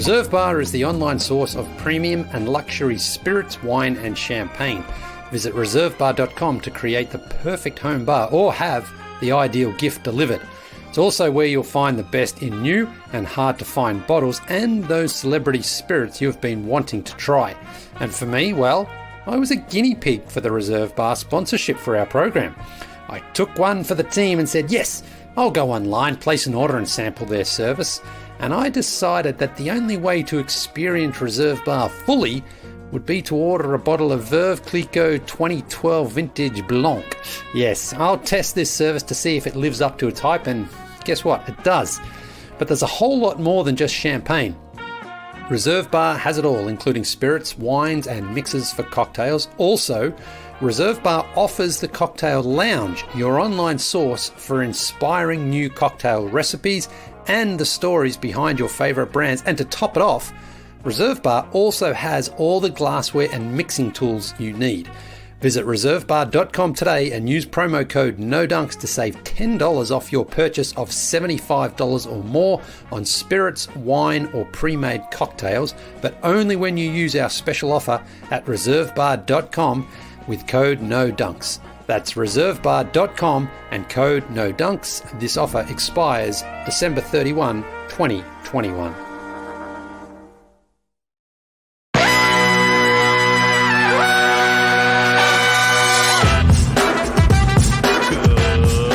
Reserve Bar is the online source of premium and luxury spirits, wine and champagne. Visit reservebar.com to create the perfect home bar or have the ideal gift delivered. It's also where you'll find the best in new and hard to find bottles and those celebrity spirits you've been wanting to try. And for me, well, I was a guinea pig for the Reserve Bar sponsorship for our program. I took one for the team and said, yes, I'll go online, place an order and sample their service. And I decided that the only way to experience Reserve Bar fully would be to order a bottle of Veuve Clicquot 2012 Vintage Blanc. Yes, I'll test this service to see if it lives up to its hype, and guess what? It does. But there's a whole lot more than just champagne. Reserve Bar has it all, including spirits, wines, and mixes for cocktails. Also, Reserve Bar offers the Cocktail Lounge, your online source for inspiring new cocktail recipes and the stories behind your favorite brands. And to top it off, Reserve Bar also has all the glassware and mixing tools you need. Visit reservebar.com today and use promo code NODUNKS to save $10 off your purchase of $75 or more on spirits, wine or pre-made cocktails, but only when you use our special offer at reservebar.com with code NODUNKS. That's reservebar.com and code NODUNKS. This offer expires December 31, 2021.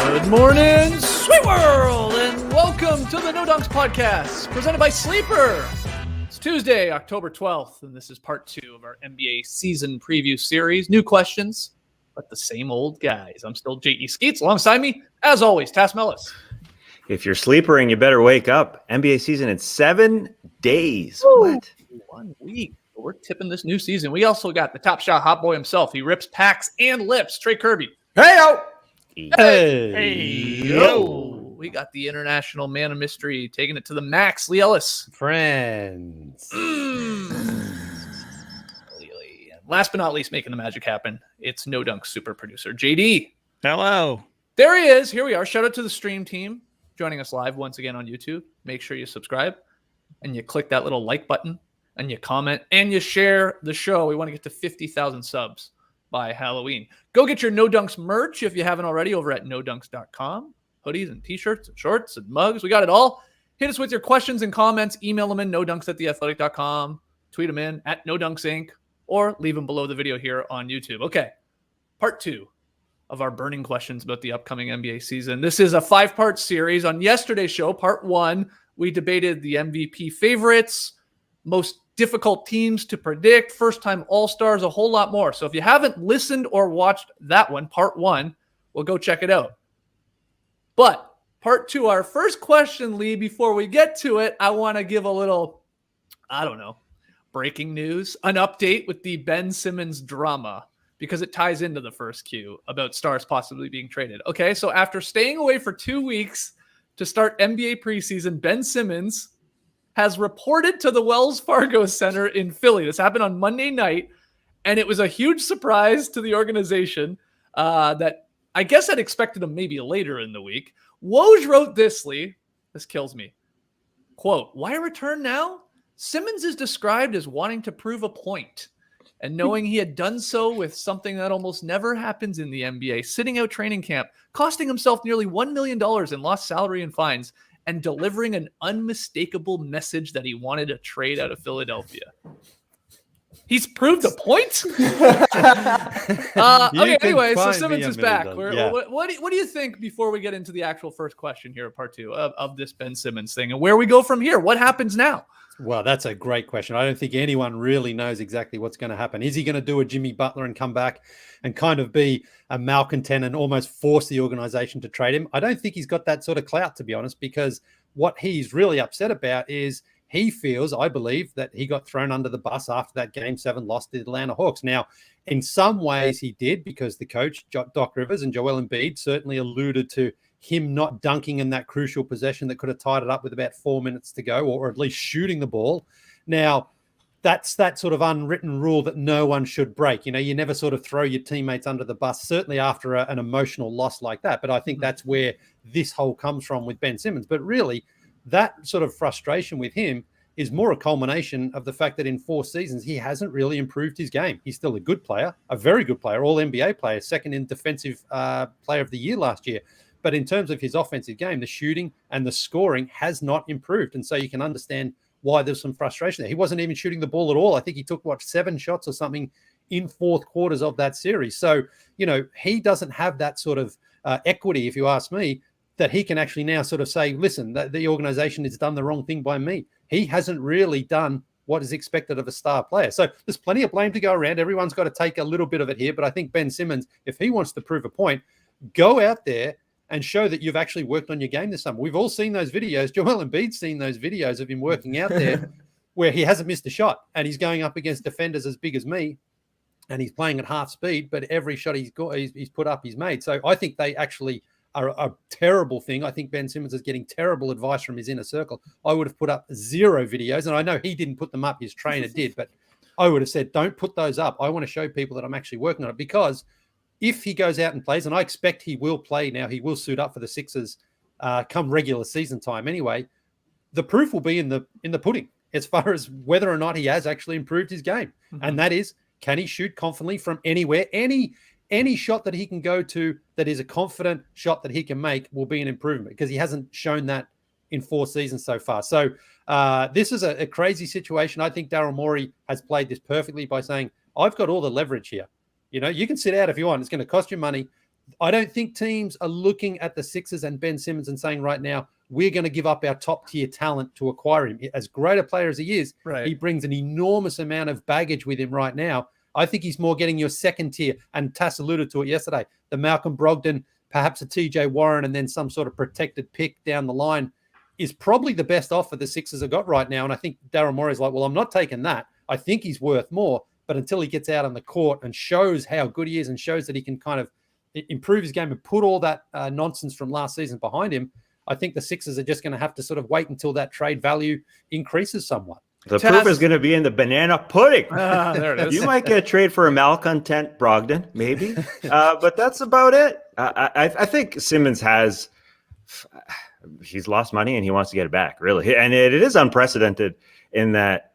Good morning, sweet world, and welcome to the No Dunks podcast, presented by Sleeper. It's Tuesday, October 12th, and this is part 2 of our NBA season preview series. New questions, but the same old guys. I'm still J.E. Skeets. Alongside me, as always, Tass Mellis. If you're sleepering, you better wake up. NBA season in 7 days. Ooh, what? 1 week. We're tipping this new season. We also got the top shot hot boy himself. He rips packs and lips. Trey Kirby. Hey-o! Hey, yo! We got the international man of mystery taking it to the max. Leigh Ellis. Friends. Last but not least, making the magic happen, it's No Dunk super producer JD. Hello. There he is. Here we are. Shout out to the stream team joining us live once again on YouTube. Make sure you subscribe and you click that little like button and you comment and you share the show. We want to get to 50,000 subs by Halloween. Go get your No Dunks merch if you haven't already over at nodunks.com. Hoodies and t-shirts and shorts and mugs. We got it all. Hit us with your questions and comments. Email them in nodunks@theathletic.com. Tweet them in at NoDunksInc. Or leave them below the video here on YouTube. Okay, part 2 of our burning questions about the upcoming NBA season. This is a 5-part series. On yesterday's show, part 1, we debated the MVP favorites, most difficult teams to predict, first-time All-Stars, a whole lot more. So if you haven't listened or watched that one, part 1, well, go check it out. But part 2, our first question, Leigh, before we get to it, I want to give a little, breaking news, an update with the Ben Simmons drama, because it ties into the first cue about stars possibly being traded. Okay, so after staying away for 2 weeks to start NBA preseason, Ben Simmons has reported to the Wells Fargo Center in Philly. This happened on Monday night, and it was a huge surprise to the organization that I guess I'd expected him maybe later in the week. Woj wrote this, Leigh. This kills me. Quote, "Why return now? Simmons is described as wanting to prove a point and knowing he had done so with something that almost never happens in the NBA, sitting out training camp, costing himself nearly $1 million in lost salary and fines, and delivering an unmistakable message that he wanted a trade out of Philadelphia." He's proved a point? Okay, anyway, so Simmons is back. Yeah. What do you think before we get into the actual first question here, part 2 of this Ben Simmons thing, and where we go from here? What happens now? Well, that's a great question. I don't think anyone really knows exactly what's going to happen. Is he going to do a Jimmy Butler and come back and kind of be a malcontent and almost force the organization to trade him? I don't think he's got that sort of clout, to be honest, because what he's really upset about is he feels, I believe, that he got thrown under the bus after that Game 7 loss to the Atlanta Hawks. Now, in some ways he did, because the coach, Doc Rivers and Joel Embiid, certainly alluded to him not dunking in that crucial possession that could have tied it up with about 4 minutes to go, or at least shooting the ball. Now, that's that sort of unwritten rule that no one should break. You know, you never sort of throw your teammates under the bus, certainly after an emotional loss like that. But I think that's where this whole comes from with Ben Simmons. But really, that sort of frustration with him is more a culmination of the fact that in 4 seasons, he hasn't really improved his game. He's still a good player, a very good player, all NBA player, second in defensive player of the year last year. But in terms of his offensive game, the shooting and the scoring has not improved. And so you can understand why there's some frustration there. He wasn't even shooting the ball at all. I think he took, 7 shots or something in fourth quarters of that series. So, he doesn't have that sort of equity, if you ask me, that he can actually now sort of say, listen, the organization has done the wrong thing by me. He hasn't really done what is expected of a star player. So there's plenty of blame to go around. Everyone's got to take a little bit of it here. But I think Ben Simmons, if he wants to prove a point, go out there and show that you've actually worked on your game this summer. We've all seen those videos. Joel Embiid's seen those videos of him working out there where he hasn't missed a shot and he's going up against defenders as big as me and he's playing at half speed, but every shot he's put up, he's made. So I think they actually are a terrible thing. I think Ben Simmons is getting terrible advice from his inner circle. I would have put up 0 videos, and I know he didn't put them up, his trainer did, but I would have said, don't put those up. I want to show people that I'm actually working on it, because if he goes out and plays, and I expect he will play now, he will suit up for the Sixers come regular season time anyway, the proof will be in the pudding as far as whether or not he has actually improved his game. Mm-hmm. And that is, can he shoot confidently from anywhere? Any shot that he can go to that is a confident shot that he can make will be an improvement, because he hasn't shown that in 4 seasons so far. So this is a crazy situation. I think Daryl Morey has played this perfectly by saying, I've got all the leverage here. You can sit out if you want. It's going to cost you money. I don't think teams are looking at the Sixers and Ben Simmons and saying right now, we're going to give up our top tier talent to acquire him. As great a player as he is, right, he brings an enormous amount of baggage with him right now. I think he's more getting your second tier, and Tass alluded to it yesterday, the Malcolm Brogdon, perhaps a TJ Warren, and then some sort of protected pick down the line is probably the best offer the Sixers have got right now. And I think Daryl Morey's like, well, I'm not taking that. I think he's worth more, but until he gets out on the court and shows how good he is and shows that he can kind of improve his game and put all that nonsense from last season behind him, I think the Sixers are just going to have to sort of wait until that trade value increases somewhat. The proof is going to be in the banana pudding. There it is. You might get a trade for a malcontent Brogdon, maybe, but that's about it. I think Simmons he's lost money and he wants to get it back, really. And it is unprecedented in that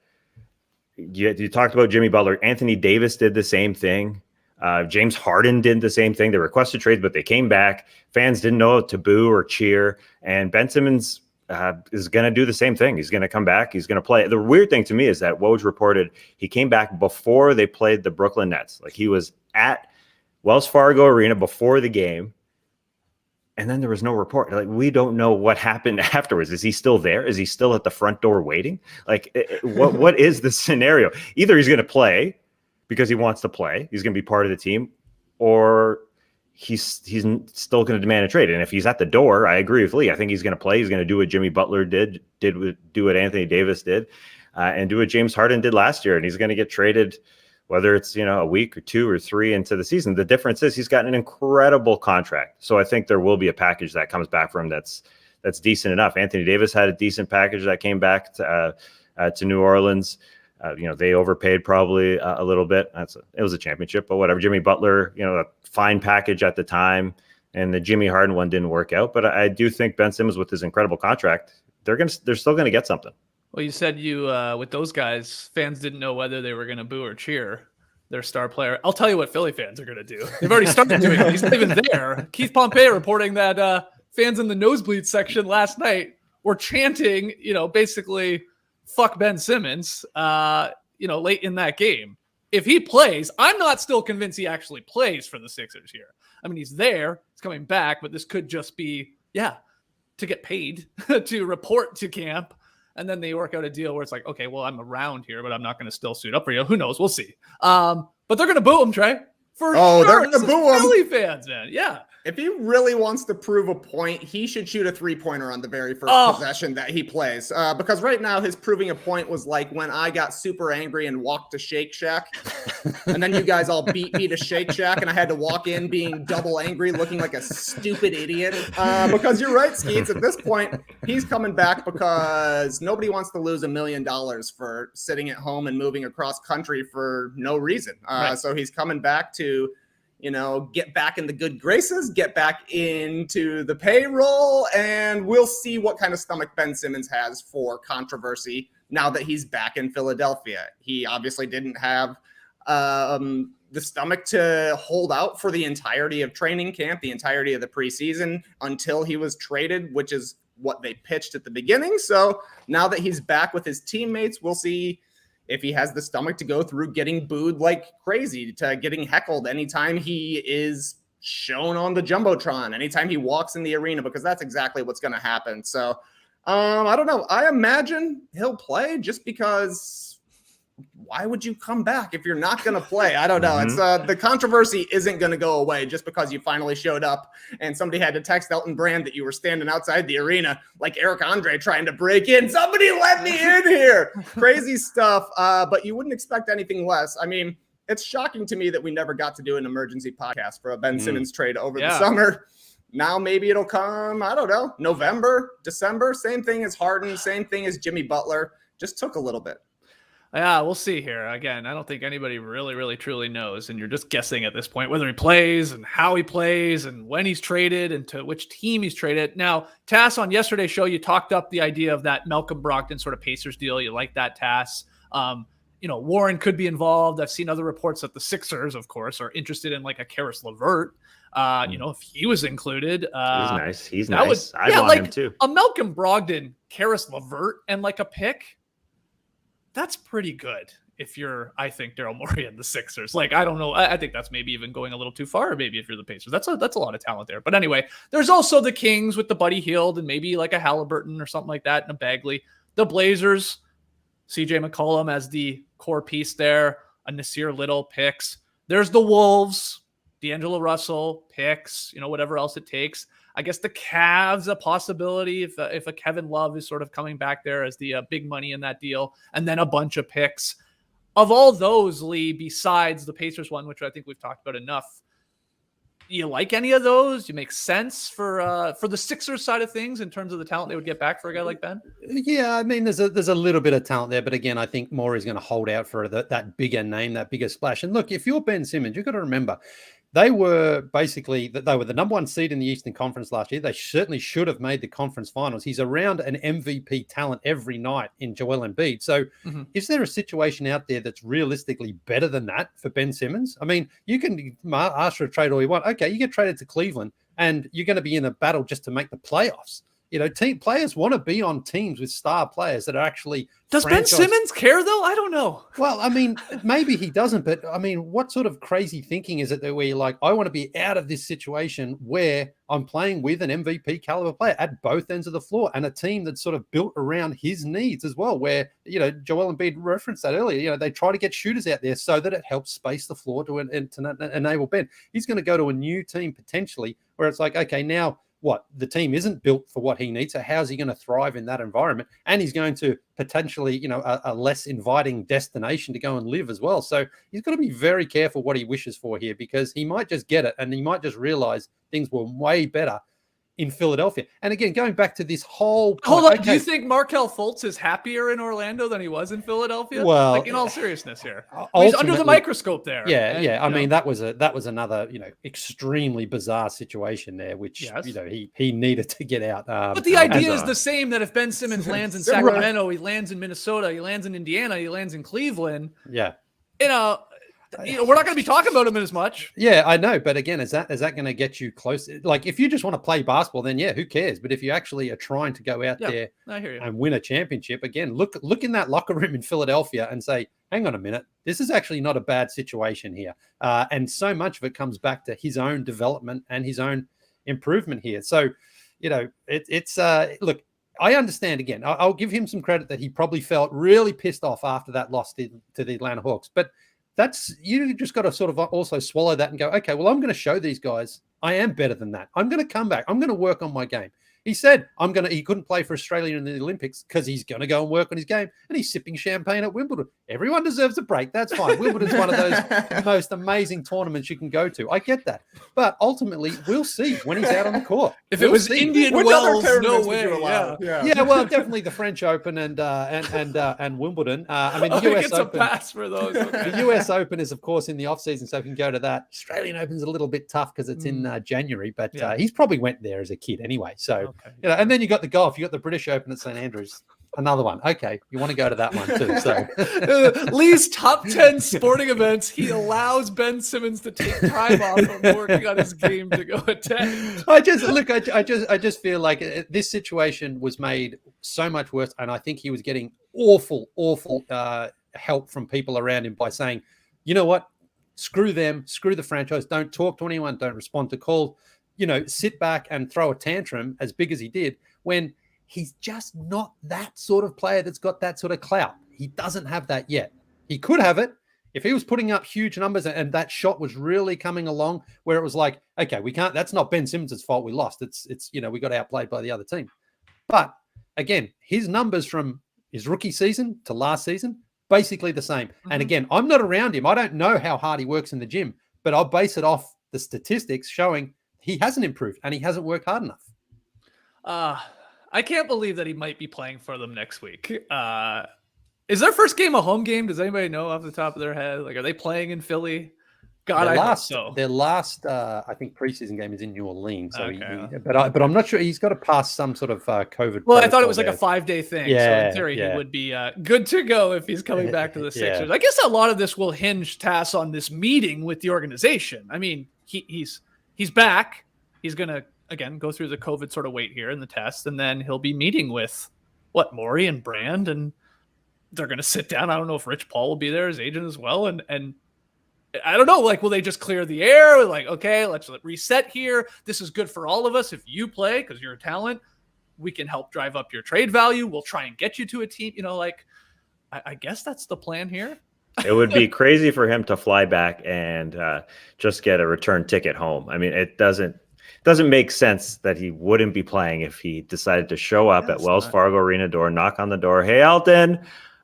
you talked about Jimmy Butler. Anthony Davis did the same thing. James Harden did the same thing. They requested trades, but they came back. Fans didn't know to boo or cheer. And Ben Simmons is going to do the same thing. He's going to come back. He's going to play. The weird thing to me is that Woj reported he came back before they played the Brooklyn Nets. Like, he was at Wells Fargo Arena before the game, and then there was no report. Like, we don't know what happened afterwards. Is he still there? Is he still at the front door waiting? Like, what is the scenario? Either he's going to play because he wants to play, he's going to be part of the team, or he's still going to demand a trade. And if he's at the door, I agree with Leigh. I think he's going to play. He's going to do what Jimmy Butler did what Anthony Davis did, and do what James Harden did last year. And he's going to get traded, whether it's a week or 2 or 3 into the season. The difference is he's got an incredible contract. So I think there will be a package that comes back for him that's decent enough. Anthony Davis had a decent package that came back to New Orleans. They overpaid probably a little bit. It was a championship, but whatever. Jimmy Butler, a fine package at the time, and the Jimmy Harden one didn't work out. But I do think Ben Simmons, with his incredible contract, they're still going to get something. Well, you said with those guys, fans didn't know whether they were going to boo or cheer their star player. I'll tell you what Philly fans are going to do. They've already started doing it. He's not even there. Keith Pompey reporting that fans in the nosebleed section last night were chanting, basically, fuck Ben Simmons, late in that game. If he plays, I'm not still convinced he actually plays for the Sixers here. I mean, he's there, he's coming back, but this could just be, to get paid to report to camp. And then they work out a deal where it's like, okay, well, I'm around here, but I'm not going to still suit up for you. Who knows? We'll see. But they're going to boo him, Trey. For sure. They're going to boo him. Philly fans, man. Yeah. If he really wants to prove a point, he should shoot a 3-pointer on the very first possession that he plays. Because right now his proving a point was like when I got super angry and walked to Shake Shack. And then you guys all beat me to Shake Shack and I had to walk in being double angry, looking like a stupid idiot. Because you're right, Skeets. At this point, he's coming back because nobody wants to lose $1 million for sitting at home and moving across country for no reason. Right. So he's coming back to get back in the good graces, get back into the payroll, and we'll see what kind of stomach Ben Simmons has for controversy now that he's back in Philadelphia. He obviously didn't have the stomach to hold out for the entirety of training camp, the entirety of the preseason until he was traded, which is what they pitched at the beginning. So now that he's back with his teammates, we'll see if he has the stomach to go through getting booed like crazy, to getting heckled anytime he is shown on the Jumbotron, anytime he walks in the arena, because that's exactly what's going to happen. So I don't know. I imagine he'll play just because why would you come back if you're not going to play? I don't know. It's the controversy isn't going to go away just because you finally showed up and somebody had to text Elton Brand that you were standing outside the arena like Eric Andre trying to break in. Somebody let me in here. Crazy stuff. But you wouldn't expect anything less. I mean, it's shocking to me that we never got to do an emergency podcast for a Ben Simmons trade over the summer. Now maybe it'll come, I don't know, November, December. Same thing as Harden, same thing as Jimmy Butler. Just took a little bit. Yeah, we'll see here. Again, I don't think anybody really, truly knows. And you're just guessing at this point whether he plays and how he plays and when he's traded and to which team he's traded. Now, Tass, on yesterday's show, you talked up the idea of that Malcolm Brogdon sort of Pacers deal. You like that, Tass. Warren could be involved. I've seen other reports that the Sixers, of course, are interested in like a Karis LeVert. If he was included. He's nice. I'd want him too. A Malcolm Brogdon, Karis LeVert, and like a pick. That's pretty good if you're, I think, Daryl Morey and the Sixers. Like, I don't know. I think that's maybe even going a little too far, maybe if you're the Pacers. That's a lot of talent there. But anyway, there's also the Kings with the Buddy Hield and maybe like a Halliburton or something like that and a Bagley. The Blazers, CJ McCollum as the core piece there, a Nasir Little picks. There's the Wolves, D'Angelo Russell picks, whatever else it takes. I guess the Cavs a possibility if a Kevin Love is sort of coming back there as the big money in that deal, and then a bunch of picks. Of all those, Leigh, besides the Pacers one, which I think we've talked about enough, do you like any of those? Do you make sense for the Sixers side of things in terms of the talent they would get back for a guy like Ben? Yeah, I mean, there's a little bit of talent there, but again, I think Morey's going to hold out for that bigger name, that bigger splash. And look, if you're Ben Simmons, you've got to remember, they were the number one seed in the Eastern Conference last year. They certainly should have made the conference finals. He's around an MVP talent every night in Joel Embiid. So is there a situation out there that's realistically better than that for Ben Simmons? I mean, you can ask for a trade all you want. Okay, you get traded to Cleveland and you're going to be in a battle just to make the playoffs. Team players want to be on teams with star players that are actually. Does Ben Simmons care though? I don't know. Well, I mean, maybe he doesn't, but I mean, what sort of crazy thinking is it that where you're like, I want to be out of this situation where I'm playing with an MVP caliber player at both ends of the floor and a team that's sort of built around his needs as well, where, Joel Embiid referenced that earlier, they try to get shooters out there so that it helps space the floor to enable Ben. He's going to go to a new team potentially where it's like, okay, now the team isn't built for what he needs. So how's he going to thrive in that environment? And he's going to potentially, a less inviting destination to go and live as well. So he's got to be very careful what he wishes for here, because he might just get it and he might just realize things were way better in Philadelphia. And again, going back to this whole point, hold on, do you think Markelle Fultz is happier in Orlando than he was in Philadelphia? Well, like in all seriousness here, he's under the microscope there. Yeah. I mean, that was another extremely bizarre situation there, which he needed to get out. But the idea is the same, that if Ben Simmons lands in Sacramento, he lands in Minnesota, he lands in Indiana, he lands in Cleveland. Yeah. We're not going to be talking about him as much. Yeah, I know. But again, is that going to get you close? Like, if you just want to play basketball, then who cares? But if you actually are trying to go out there and win a championship, again, look in that locker room in Philadelphia and say, hang on a minute, this is actually not a bad situation here. And so much of it comes back to his own development and his own improvement here. So, look, I understand, again, I'll give him some credit that he probably felt really pissed off after that loss to the Atlanta Hawks. But you just got to sort of also swallow that and go, okay, well, I'm going to show these guys I am better than that. I'm going to come back. I'm going to work on my game. He said he couldn't play for Australia in the Olympics because he's going to go and work on his game, and he's sipping champagne at Wimbledon. Everyone deserves a break. That's fine. Wimbledon's one of those most amazing tournaments you can go to. I get that. But ultimately, we'll see when he's out on the court. If it was Indian Wells, no way. Yeah, well, definitely the French Open and Wimbledon. I mean, the US Open. A pass for those. Okay. The US Open is, of course, in the off season, so we can go to that. Australian Open's a little bit tough because it's in January, but he's probably went there as a kid anyway. So. Okay. And then you got the golf. You got the British Open at St Andrews. Another one. Okay, you want to go to that one too. So Leigh's top 10 sporting events. He allows Ben Simmons to take time off from working on his game to go attend. I just feel like this situation was made so much worse, and I think he was getting awful help from people around him by saying, you know what, screw them, screw the franchise, don't talk to anyone, don't respond to calls, sit back and throw a tantrum as big as he did when he's just not that sort of player that's got that sort of clout. He doesn't have that yet. He could have it if he was putting up huge numbers and that shot was really coming along where it was like, okay, we can't, that's not Ben Simmons' fault we lost. It's we got outplayed by the other team. But again, his numbers from his rookie season to last season, basically the same. And again, I'm not around him. I don't know how hard he works in the gym, but I'll base it off the statistics showing he hasn't improved and he hasn't worked hard enough. I can't believe that he might be playing for them next week. Is their first game a home game? Does anybody know off the top of their head? Like, are they playing in Philly? God, I hope so. Their last, I think, preseason game is in New Orleans. So okay. But I'm not sure. He's got to pass some sort of COVID. Well, I thought it was like a 5-day thing. Yeah, so in theory, he would be good to go if he's coming back to the Sixers. Yeah. I guess a lot of this will hinge, Tass, on this meeting with the organization. I mean, he's back. He's going to, again, go through the COVID sort of wait here in the test, and then he'll be meeting with Morey and Brand, and they're going to sit down. I don't know if Rich Paul will be there, his agent as well. And I don't know, like, will they just clear the air? Like, okay, let's reset here. This is good for all of us. If you play, because you're a talent, we can help drive up your trade value. We'll try and get you to a team, I guess that's the plan here. It would be crazy for him to fly back and just get a return ticket home. I mean, it doesn't make sense that he wouldn't be playing if he decided to show up at Wells Fargo Arena door, knock on the door. Hey, Elton,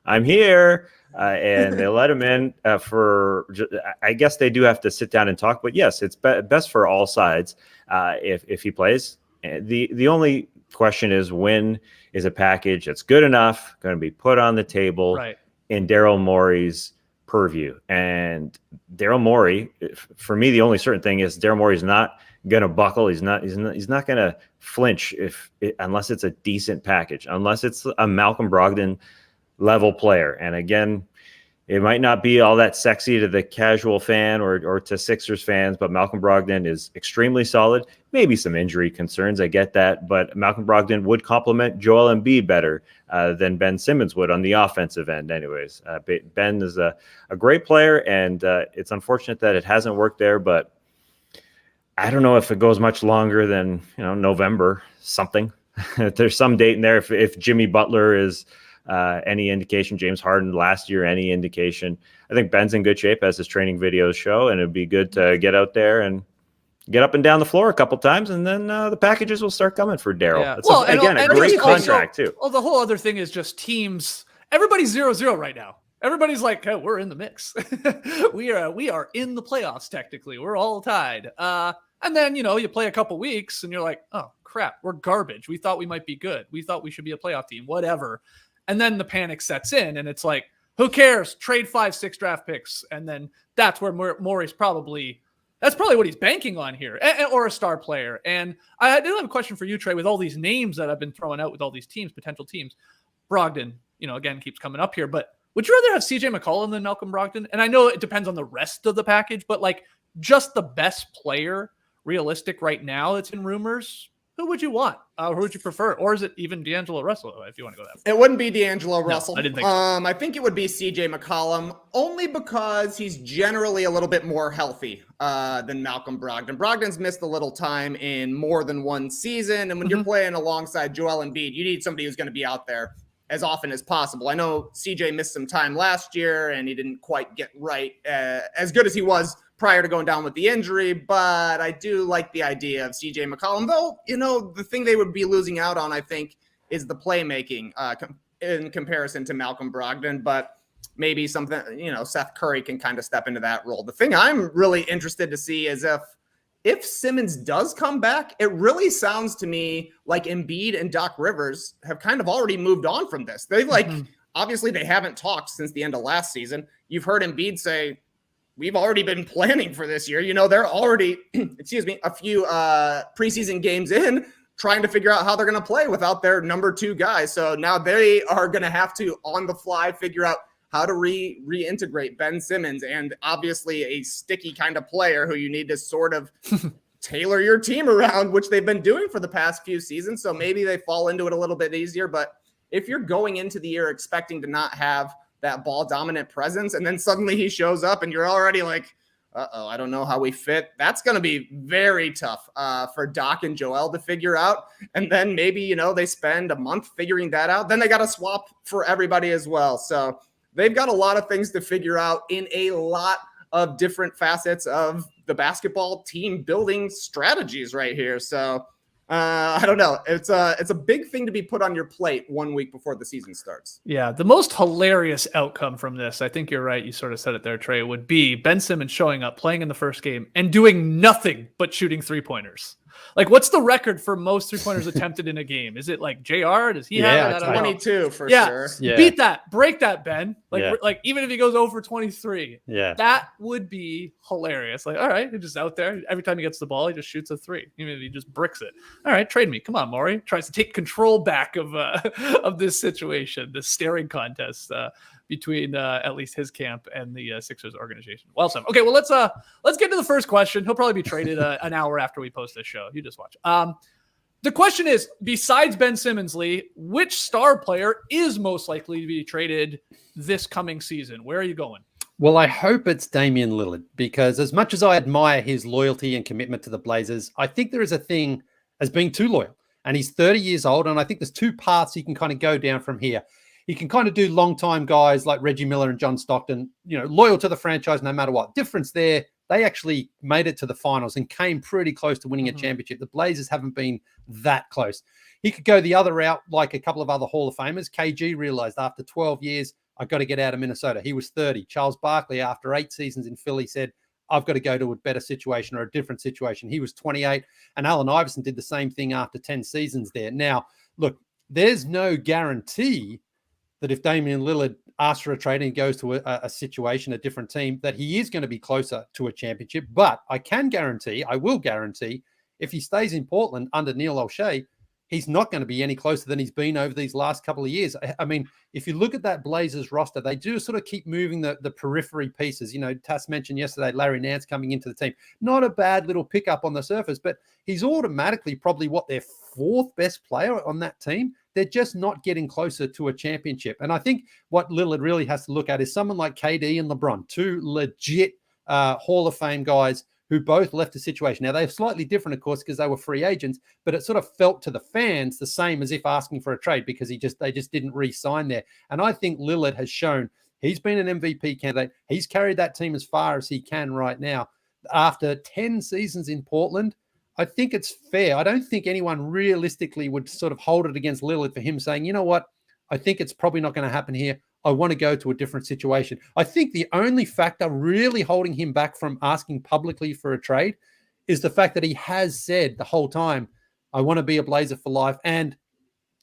I'm here. And they let him in I guess they do have to sit down and talk. But yes, it's best for all sides if he plays. The only question is, when is a package that's good enough going to be put on the table in Daryl Morey's purview? And Daryl Morey, for me, the only certain thing is Daryl Morey's not going to buckle. He's not going to flinch unless it's a decent package, unless it's a Malcolm Brogdon level player. And again, it might not be all that sexy to the casual fan or to Sixers fans, but Malcolm Brogdon is extremely solid. Maybe some injury concerns, I get that, but Malcolm Brogdon would complement Joel Embiid better than Ben Simmons would on the offensive end anyways. Ben is a great player, and it's unfortunate that it hasn't worked there, but I don't know if it goes much longer than November something. There's some date in there. If Jimmy Butler is any indication, James Harden last year, any indication, I think Ben's in good shape, as his training videos show, and it'd be good to get out there and get up and down the floor a couple times, and then the packages will start coming for Daryl. Yeah. Well, again, a great contract too. Well, the whole other thing is just teams. Everybody's 0-0 right now. Everybody's like, hey, we're in the mix. we are in the playoffs technically. We're all tied. And then you play a couple weeks, and you're like, oh crap, we're garbage. We thought we might be good. We thought we should be a playoff team. Whatever. And then the panic sets in, and it's like, who cares? Trade 5-6 draft picks. And then that's where Morey's that's probably what he's banking on here, or a star player. And I do have a question for you, Trey, with all these names that I've been throwing out with all these teams, potential teams. Brogdon, again, keeps coming up here, but would you rather have CJ McCollum than Malcolm Brogdon? And I know it depends on the rest of the package, but like just the best player realistic right now that's in rumors, who would you want? Who would you prefer? Or is it even D'Angelo Russell, if you want to go that far? It wouldn't be D'Angelo Russell. I didn't think so. I think it would be CJ McCollum, only because he's generally a little bit more healthy than Malcolm Brogdon. Brogdon's missed a little time in more than one season, and when you're playing alongside Joel Embiid, you need somebody who's going to be out there as often as possible. I know CJ missed some time last year, and he didn't quite get right as good as he was prior to going down with the injury, but I do like the idea of CJ McCollum, though, the thing they would be losing out on, I think, is the playmaking in comparison to Malcolm Brogdon, but maybe something, Seth Curry can kind of step into that role. The thing I'm really interested to see is if Simmons does come back, it really sounds to me like Embiid and Doc Rivers have kind of already moved on from this. They've obviously they haven't talked since the end of last season. You've heard Embiid say, we've already been planning for this year. They're already, a few preseason games in, trying to figure out how they're going to play without their number 2 guy. So now they are going to have to, on the fly, figure out how to reintegrate Ben Simmons, and obviously a sticky kind of player who you need to sort of tailor your team around, which they've been doing for the past few seasons. So maybe they fall into it a little bit easier. But if you're going into the year expecting to not have that ball dominant presence, and then suddenly he shows up and you're already like, I don't know how we fit. That's going to be very tough for Doc and Joel to figure out. And then maybe, they spend a month figuring that out. Then they got to swap for everybody as well. So they've got a lot of things to figure out in a lot of different facets of the basketball team building strategies right here. So I don't know. It's a big thing to be put on your plate 1 week before the season starts. Yeah, the most hilarious outcome from this, I think you're right, you sort of said it there, Trey, would be Ben Simmons showing up, playing in the first game, and doing nothing but shooting 3-pointers. Like, what's the record for most 3-pointers attempted in a game? Is it like JR? Does he have it? 22 for sure. Yeah. Beat that. Break that, Ben. Like even if he goes over 23, that would be hilarious. Like, all right, he's just out there. Every time he gets the ball, he just shoots a 3. Even if he just bricks it. All right, trade me. Come on, Maury. Tries to take control back of this situation, this staring contest between at least his camp and the Sixers organization. Well said. Okay, well let's get to the first question. He'll probably be traded an hour after we post this show. You just watch. The question is, besides Ben Simmons, Leigh, which star player is most likely to be traded this coming season? Where are you going? Well, I hope it's Damian Lillard, because as much as I admire his loyalty and commitment to the Blazers, I think there is a thing as being too loyal. And he's 30 years old, and I think there's 2 paths he can kind of go down from here. He can kind of do long-time guys like Reggie Miller and John Stockton, loyal to the franchise no matter what. Difference there, they actually made it to the finals and came pretty close to winning a championship. The Blazers haven't been that close. He could go the other route like a couple of other Hall of Famers. KG realized after 12 years, I've got to get out of Minnesota. He was 30. Charles Barkley, after 8 seasons in Philly, said, I've got to go to a better situation or a different situation. He was 28. And Allen Iverson did the same thing after 10 seasons there. Now, look, there's no guarantee that if Damian Lillard asks for a trade and goes to a situation, a different team, that he is going to be closer to a championship. But I will guarantee, if he stays in Portland under Neil O'Shea, he's not going to be any closer than he's been over these last couple of years. I mean, if you look at that Blazers roster, they do sort of keep moving the periphery pieces. Tass mentioned yesterday, Larry Nance coming into the team. Not a bad little pickup on the surface, but he's automatically probably their 4th best player on that team. They're just not getting closer to a championship. And I think what Lillard really has to look at is someone like KD and LeBron, 2 legit Hall of Fame guys who both left the situation. Now, they're slightly different, of course, because they were free agents, but it sort of felt to the fans the same as if asking for a trade, because they just didn't re-sign there. And I think Lillard has shown he's been an MVP candidate. He's carried that team as far as he can right now. After 10 seasons in Portland, I think it's fair. I don't think anyone realistically would sort of hold it against Lillard for him saying, you know what, I think it's probably not going to happen here. I want to go to a different situation. I think the only factor really holding him back from asking publicly for a trade is the fact that he has said the whole time, I want to be a Blazer for life. And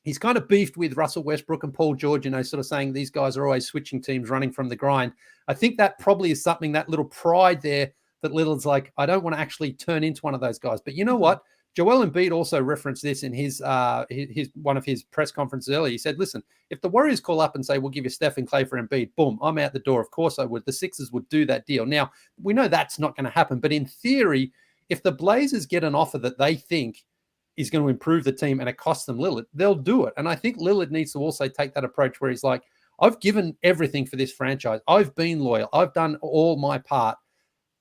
he's kind of beefed with Russell Westbrook and Paul George, sort of saying these guys are always switching teams, running from the grind. I think that probably is something, that little pride there, that Lillard's like, I don't want to actually turn into one of those guys. But you know what? Joel Embiid also referenced this in his one of his press conferences earlier. He said, listen, if the Warriors call up and say, we'll give you Steph and Clay for Embiid, boom, I'm out the door. Of course I would. The Sixers would do that deal. Now, we know that's not going to happen. But in theory, if the Blazers get an offer that they think is going to improve the team and it costs them Lillard, they'll do it. And I think Lillard needs to also take that approach where he's like, I've given everything for this franchise. I've been loyal. I've done all my part.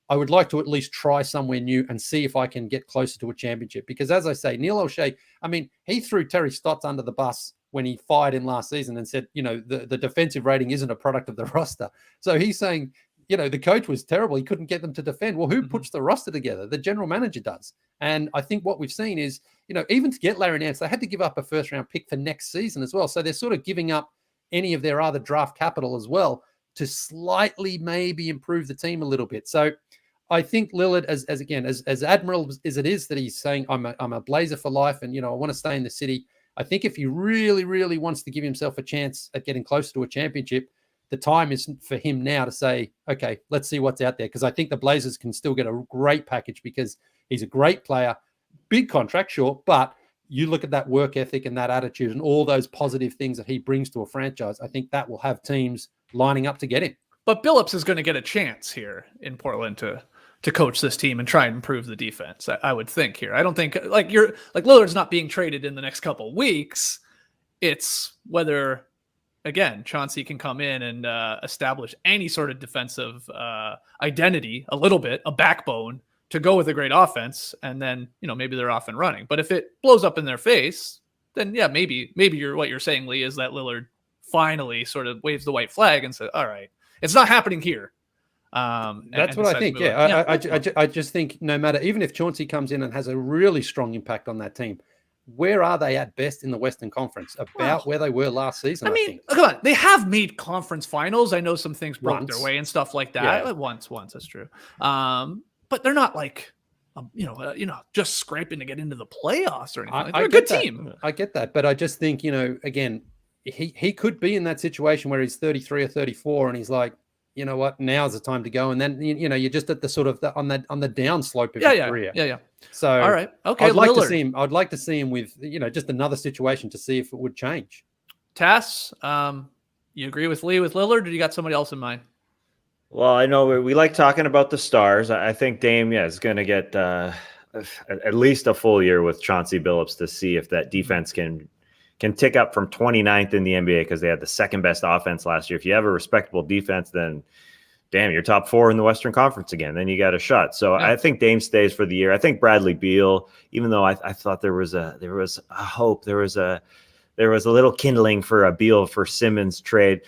I would like to at least try somewhere new and see if I can get closer to a championship. Because as I say, Neil O'Shea, I mean, he threw Terry Stotts under the bus when he fired him last season and said, the defensive rating isn't a product of the roster. So he's saying, the coach was terrible. He couldn't get them to defend. Well, who puts the roster together? The general manager does. And I think what we've seen is, even to get Larry Nance, they had to give up a first-round pick for next season as well. So they're sort of giving up any of their other draft capital as well to slightly maybe improve the team a little bit. So I think Lillard, as admirable as it is that he's saying, I'm a Blazer for life and, I want to stay in the city. I think if he really, really wants to give himself a chance at getting closer to a championship, the time is for him now to say, okay, let's see what's out there. Because I think the Blazers can still get a great package because he's a great player, big contract, sure, but you look at that work ethic and that attitude and all those positive things that he brings to a franchise, I think that will have teams lining up to get him. But Billups is going to get a chance here in Portland to coach this team and try and improve the defense. I would think here. I don't think Lillard's not being traded in the next couple weeks. It's whether, again, Chauncey can come in and establish any sort of defensive identity, a little bit, a backbone to go with a great offense, and then maybe they're off and running. But if it blows up in their face, then yeah, maybe what you're saying, Leigh, is that Lillard finally sort of waves the white flag and says, "All right, it's not happening here." That's what I think. Yeah, I just think no matter, even if Chauncey comes in and has a really strong impact on that team, where are they at best in the Western Conference? About where they were last season. I mean, come on, they have made conference finals. I know some things broke their way and stuff like that. Yeah. Once that's true. But they're not like, just scraping to get into the playoffs or anything. They're a good team. I get that, but I just think, again, he could be in that situation where he's 33 or 34, and he's like, you know what, now's the time to go, and then you're just at the sort of on the down slope of your career. Yeah. So all right, okay. I'd like to see him with just another situation to see if it would change. Tass, you agree with Leigh with Lillard, or you got somebody else in mind? Well, I know we like talking about the stars. I think Dame, is going to get at least a full year with Chauncey Billups to see if that defense can tick up from 29th in the NBA, because they had the second best offense last year. If you have a respectable defense, then damn, you're top 4 in the Western Conference again. Then you got a shot. So yeah. I think Dame stays for the year. I think Bradley Beal, even though I thought there was a hope, there was a little kindling for a Beal for Simmons trade.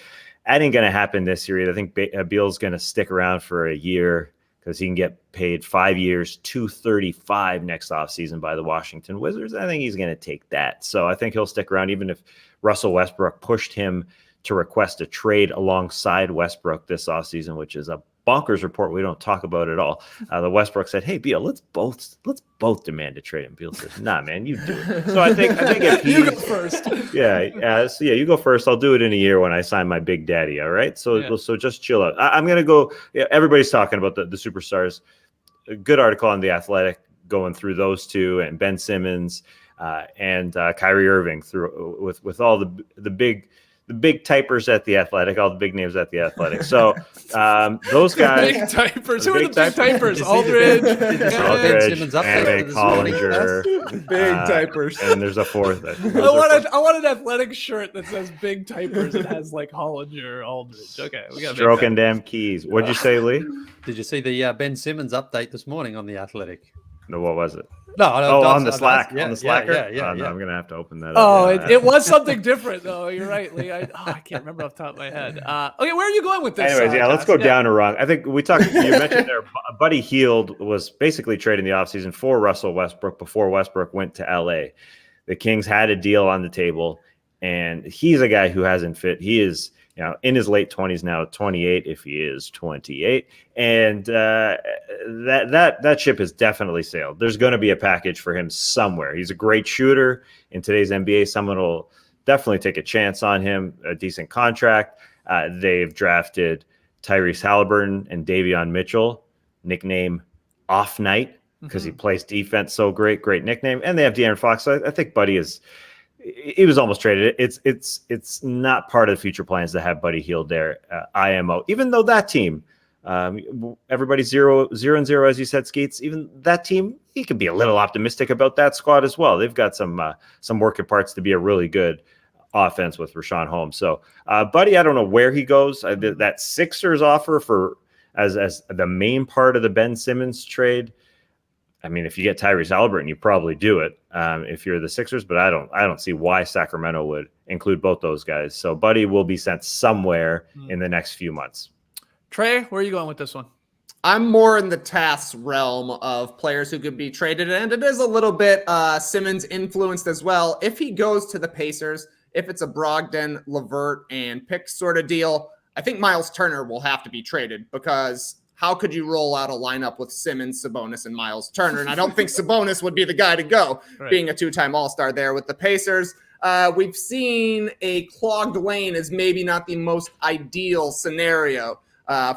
That ain't going to happen this year either. I think Beal's going to stick around for a year because he can get paid 5 years, $235 next offseason by the Washington Wizards. I think he's going to take that. So I think he'll stick around, even if Russell Westbrook pushed him to request a trade alongside Westbrook this offseason, which is a bonkers report we don't talk about at all. The Westbrook said, "Hey, Beal, let's both demand a trade." And Beal says, "Nah, man, you do it." So I think if you go first. You go first. I'll do it in a year when I sign my big daddy. All right. So just chill out. I'm gonna go. Yeah, everybody's talking about the superstars. A good article on The Athletic going through those two, and Ben Simmons and Kyrie Irving through with all the big typers at The Athletic, all the big names at The Athletic. So those guys. Big typers. Who are the big typers? Aldridge, Hammock, Hollinger. Big typers. And there's a fourth. I want an Athletic shirt that says big typers and has like Hollinger, Aldridge. Okay, we got stroking damn keys. What'd you say, Leigh? Did you see the Ben Simmons update this morning on The Athletic? No, what was it? No, on the Slack. On the Slacker? Yeah. I'm gonna have to open that up. It was something different though. You're right, Leigh. I can't remember off the top of my head. Okay, where are you going with this? Anyways, let's go down a rung. I think we talked. You mentioned there, Buddy Hield was basically traded in the offseason for Russell Westbrook before Westbrook went to LA. The Kings had a deal on the table, and he's a guy who hasn't fit. He is in his late 20s now, 28 if he is 28, and that ship has definitely sailed. There's going to be a package for him somewhere. He's a great shooter in today's NBA. Someone will definitely take a chance on him, a decent contract. They've drafted Tyrese Halliburton and Davion Mitchell, nickname Off Night, because he plays defense so great nickname. And they have De'Aaron Fox. So I think Buddy he was almost traded. It's not part of the future plans to have Buddy Hield there, IMO. Even though that team, everybody's 0-0, as you said, Skeets. Even that team, he could be a little optimistic about that squad as well. They've got some working parts to be a really good offense with Rashawn Holmes. So, Buddy, I don't know where he goes. That Sixers offer as the main part of the Ben Simmons trade. I mean, if you get Tyrese Halliburton, you probably do it if you're the Sixers, but I don't see why Sacramento would include both those guys. So Buddy will be sent somewhere in the next few months. Trey, where are you going with this one? I'm more in the Tass realm of players who could be traded, and it is a little bit Simmons influenced as well. If he goes to the Pacers, if it's a Brogdon, LeVert, and pick sort of deal, I think Miles Turner will have to be traded, because how could you roll out a lineup with Simmons, Sabonis, and Miles Turner? And I don't think Sabonis would be the guy to go, being a two-time All-Star there with the Pacers. We've seen a clogged lane as maybe not the most ideal scenario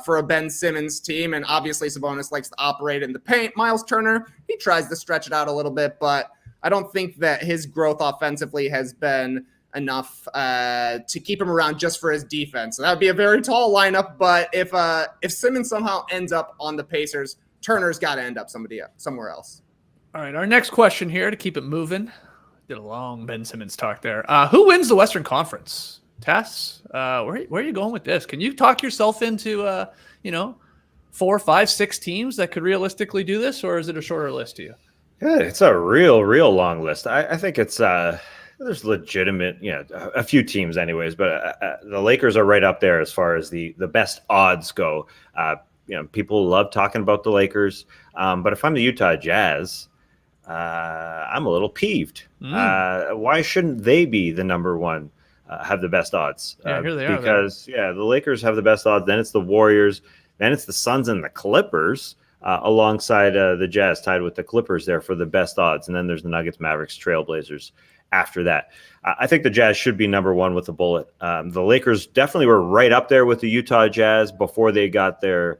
for a Ben Simmons team. And obviously Sabonis likes to operate in the paint. Miles Turner, he tries to stretch it out a little bit, but I don't think that his growth offensively has been enough to keep him around just for his defense. So that would be a very tall lineup. But if Simmons somehow ends up on the Pacers, Turner's got to end up somewhere else. All right, our next question here to keep it moving. Did a long Ben Simmons talk there. Who wins the Western Conference? Tess, where are you going with this? Can you talk yourself into 4, 5, 6 teams that could realistically do this, or is it a shorter list to you? Yeah, it's a real long list. I think it's there's legitimate, a few teams anyways, but the Lakers are right up there as far as the best odds go. People love talking about the Lakers, but if I'm the Utah Jazz, I'm a little peeved. Why shouldn't they be the number one, have the best odds? Yeah, here they are. Because the Lakers have the best odds. Then it's the Warriors. Then it's the Suns and the Clippers, alongside the Jazz, tied with the Clippers there for the best odds. And then there's the Nuggets, Mavericks, Trailblazers after that. I think the Jazz should be number one with a bullet. The Lakers definitely were right up there with the Utah Jazz before they got their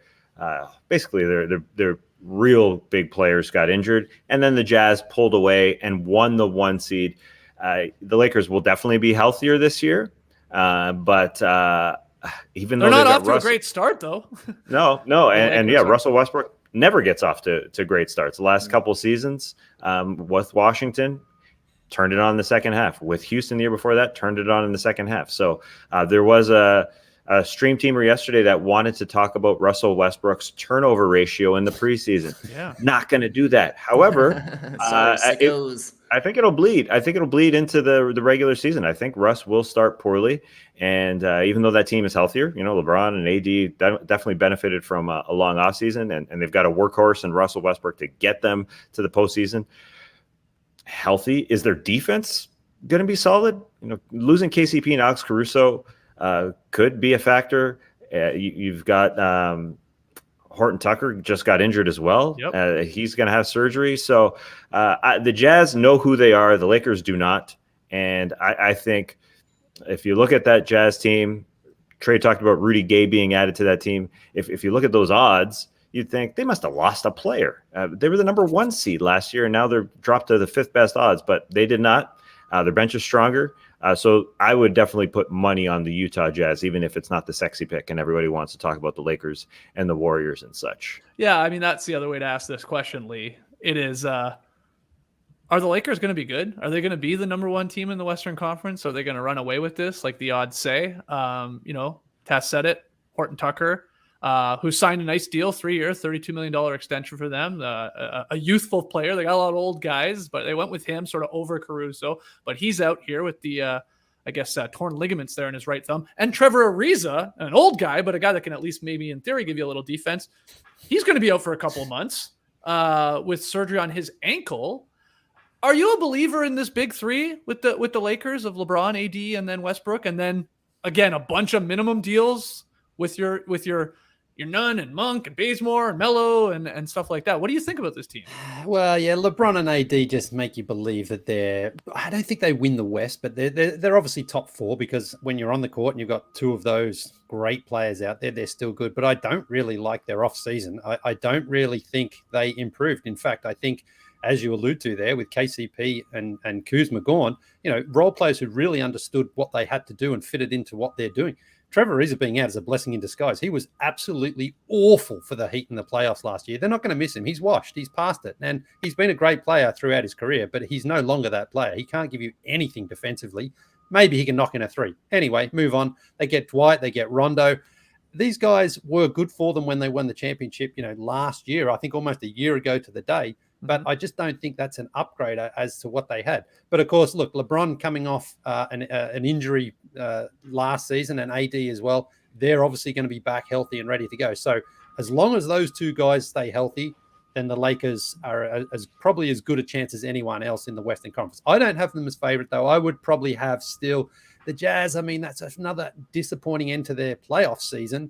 real big players got injured. And then the Jazz pulled away and won the 1 seed. The Lakers will definitely be healthier this year. But even though they're not off to a great start, though. No. and Russell Westbrook never gets off to great starts. The last couple seasons with Washington, turned it on in the second half. With Houston the year before that, turned it on in the second half. So there was a stream teamer yesterday that wanted to talk about Russell Westbrook's turnover ratio in the preseason. Yeah. Not going to do that. However, I think it'll bleed. I think it'll bleed into the regular season. I think Russ will start poorly. And even though that team is healthier, LeBron and AD definitely benefited from a long offseason, and they've got a workhorse in Russell Westbrook to get them to the postseason. Healthy. Is their defense going to be solid? Losing KCP and Alex Caruso could be a factor. You've got Horton Tucker just got injured as well. Yep. He's going to have surgery. So the Jazz know who they are. The Lakers do not. And I think if you look at that Jazz team, Trey talked about Rudy Gay being added to that team. If you look at those odds, you'd think they must have lost a player. They were the number 1 seed last year, and now they're dropped to the 5th best odds, but they did not. Their bench is stronger. So I would definitely put money on the Utah Jazz, even if it's not the sexy pick and everybody wants to talk about the Lakers and the Warriors and such. Yeah, I mean, that's the other way to ask this question, Leigh. It is, are the Lakers going to be good? Are they going to be the number 1 team in the Western Conference? Are they going to run away with this, like the odds say? Tess said it, Horton Tucker, who signed a nice deal, 3-year, $32 million extension for them. A youthful player. They got a lot of old guys, but they went with him sort of over Caruso. But he's out here with the, torn ligaments there in his right thumb. And Trevor Ariza, an old guy, but a guy that can at least maybe in theory give you a little defense. He's going to be out for a couple of months with surgery on his ankle. Are you a believer in this big three with the Lakers of LeBron, AD, and then Westbrook, and then again a bunch of minimum deals with your Nunn and Monk and Bazemore and Melo and stuff like that? What do you think about this team? Well, yeah, LeBron and AD just make you believe that I don't think they win the West, but they're obviously top 4 because when you're on the court and you've got 2 of those great players out there, they're still good. But I don't really like their off season. I don't really think they improved. In fact, I think, as you allude to there with KCP and Kuzma gone, role players who really understood what they had to do and fitted into what they're doing. Trevor Ariza being out is a blessing in disguise. He was absolutely awful for the Heat in the playoffs last year. They're not going to miss him. He's washed. He's past it. And he's been a great player throughout his career, but he's no longer that player. He can't give you anything defensively. Maybe he can knock in a 3. Anyway, move on. They get Dwight. They get Rondo. These guys were good for them when they won the championship, last year, I think almost a year ago to the day. But I just don't think that's an upgrade as to what they had. But of course, look, LeBron coming off an injury last season and AD as well, they're obviously going to be back healthy and ready to go. So as long as those 2 guys stay healthy, then the Lakers are probably as good a chance as anyone else in the Western Conference. I don't have them as favorite, though. I would probably have still the Jazz. I mean, that's another disappointing end to their playoff season.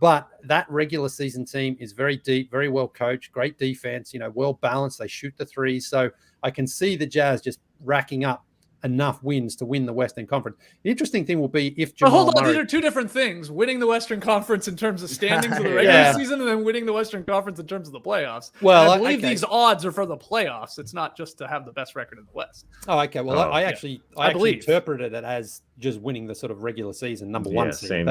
But that regular season team is very deep, very well coached, great defense, well balanced. They shoot the threes. So I can see the Jazz just racking up enough wins to win the Western Conference. The interesting thing will be if But Jamal hold on, Murray... these are two different things. Winning the Western Conference in terms of standings of the regular season, and then winning the Western Conference in terms of the playoffs. Well, and I believe these odds are for the playoffs. It's not just to have the best record in the West. Oh, okay. Well, I actually interpreted it as just winning the sort of regular season number one seed.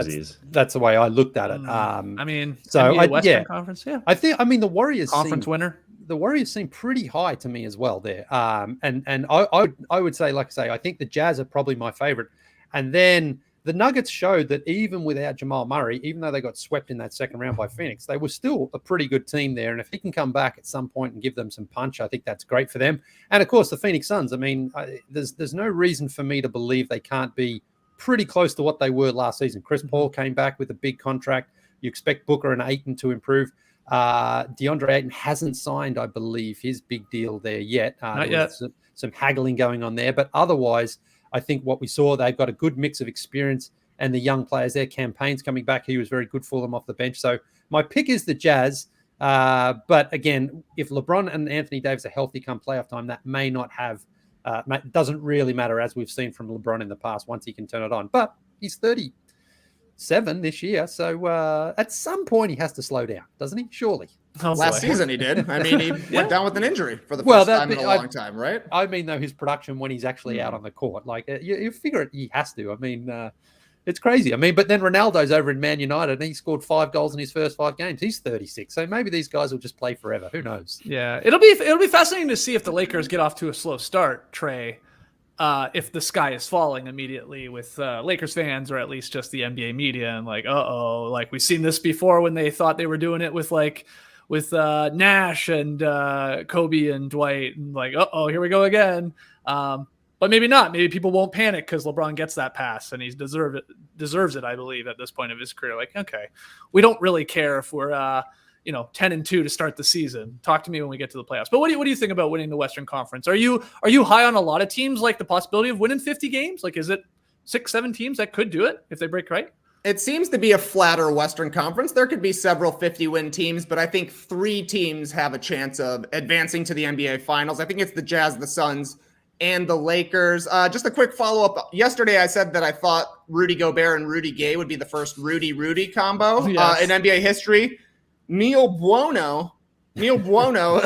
That's the way I looked at it. I mean, so Western Conference, yeah. I mean, the Warriors conference winner. The Warriors seem pretty high to me as well there. And I would say, like I say, I think the Jazz are probably my favorite. And then the Nuggets showed that even without Jamal Murray, even though they got swept in that second round by Phoenix, they were still a pretty good team there. And if he can come back at some point and give them some punch, I think that's great for them. And of course, the Phoenix Suns, I mean, there's no reason for me to believe they can't be pretty close to what they were last season. Chris Paul came back with a big contract. You expect Booker and Ayton to improve. DeAndre Ayton hasn't signed, I believe, his big deal there yet. Not yet. Some haggling going on there. But otherwise, I think what we saw, they've got a good mix of experience and the young players there. Campaign's coming back. He was very good for them off the bench. So my pick is the Jazz. But again, if LeBron and Anthony Davis are healthy come playoff time, that may not have doesn't really matter, as we've seen from LeBron in the past, once he can turn it on. But he's 37 this year, so at some point he has to slow down, doesn't he? Surely. Last season he did. I mean, he went down with an injury for the first time in a long time, right? I mean, though, his production when he's actually out on the court, like you figure it, he has to. I mean, it's crazy. I mean, but then Ronaldo's over in Man United and he scored 5 goals in his first 5 games. He's 36, so maybe these guys will just play forever. Who knows? Yeah, it'll be fascinating to see if the Lakers get off to a slow start, Trey. If the sky is falling immediately with Lakers fans, or at least just the NBA media, and like, like we've seen this before when they thought they were doing it with Nash and Kobe and Dwight, and like, here we go again. But maybe not. Maybe people won't panic because LeBron gets that pass and he deserves it, I believe, at this point of his career. Like, okay, we don't really care if we're 10-2 to start the season. Talk to me when we get to the playoffs. But what do you think about winning the Western Conference? Are you high on a lot of teams, like the possibility of winning 50 games? Like, is it 6-7 teams that could do it if they break right? It seems to be a flatter Western Conference. There could be several 50-win teams, but I think 3 teams have a chance of advancing to the NBA Finals. I think it's the Jazz, the Suns, and the Lakers. Just a quick follow-up. Yesterday, I said that I thought Rudy Gobert and Rudy Gay would be the first Rudy-Rudy combo in NBA history. Neil Buono, Buono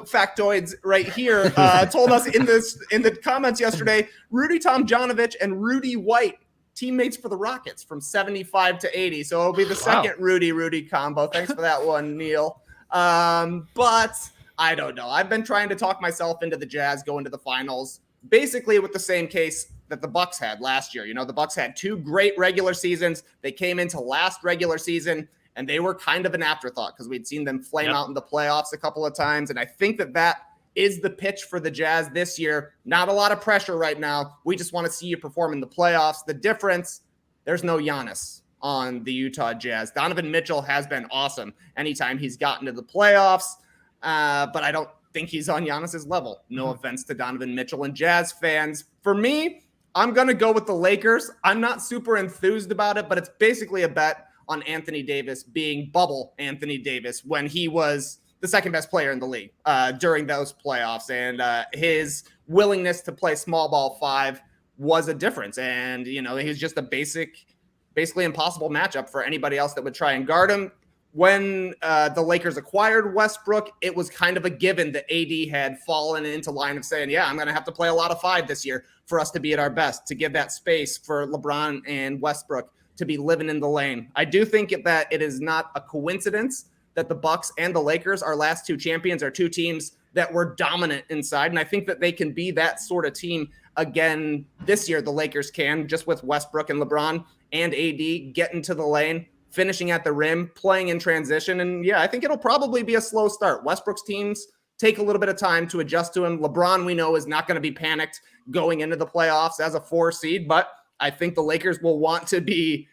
factoids right here, told us in the comments yesterday, Rudy Tomjanovich and Rudy White, teammates for the Rockets from 75 to 80. So it'll be the second Rudy combo. Thanks for that one, Neil. But I don't know. I've been trying to talk myself into the Jazz going to the finals, basically with the same case that the Bucks had last year. You know, the Bucks had 2 great regular seasons. They came into last regular season and they were kind of an afterthought because we'd seen them flame out in the playoffs a couple of times. And I think that is the pitch for the Jazz this year. Not a lot of pressure right now. We just want to see you perform in the playoffs. The difference, there's no Giannis on the Utah Jazz. Donovan Mitchell has been awesome anytime he's gotten to the playoffs. But I don't think he's on Giannis's level. No offense to Donovan Mitchell and Jazz fans. For me, I'm going to go with the Lakers. I'm not super enthused about it, but it's basically a bet on Anthony Davis being bubble Anthony Davis when he was the second best player in the league during those playoffs. And his willingness to play small ball 5 was a difference. And, he was just a basically impossible matchup for anybody else that would try and guard him. When the Lakers acquired Westbrook, it was kind of a given that AD had fallen into line of saying, I'm going to have to play a lot of 5 this year for us to be at our best, to give that space for LeBron and Westbrook to be living in the lane. I do think that it is not a coincidence that the Bucks and the Lakers, our last 2 champions, are 2 teams that were dominant inside. And I think that they can be that sort of team again this year. The Lakers can, just with Westbrook and LeBron and AD getting to the lane, finishing at the rim, playing in transition. And I think it'll probably be a slow start. Westbrook's teams take a little bit of time to adjust to him. LeBron, we know, is not going to be panicked going into the playoffs as a 4 seed, but I think the Lakers will want to be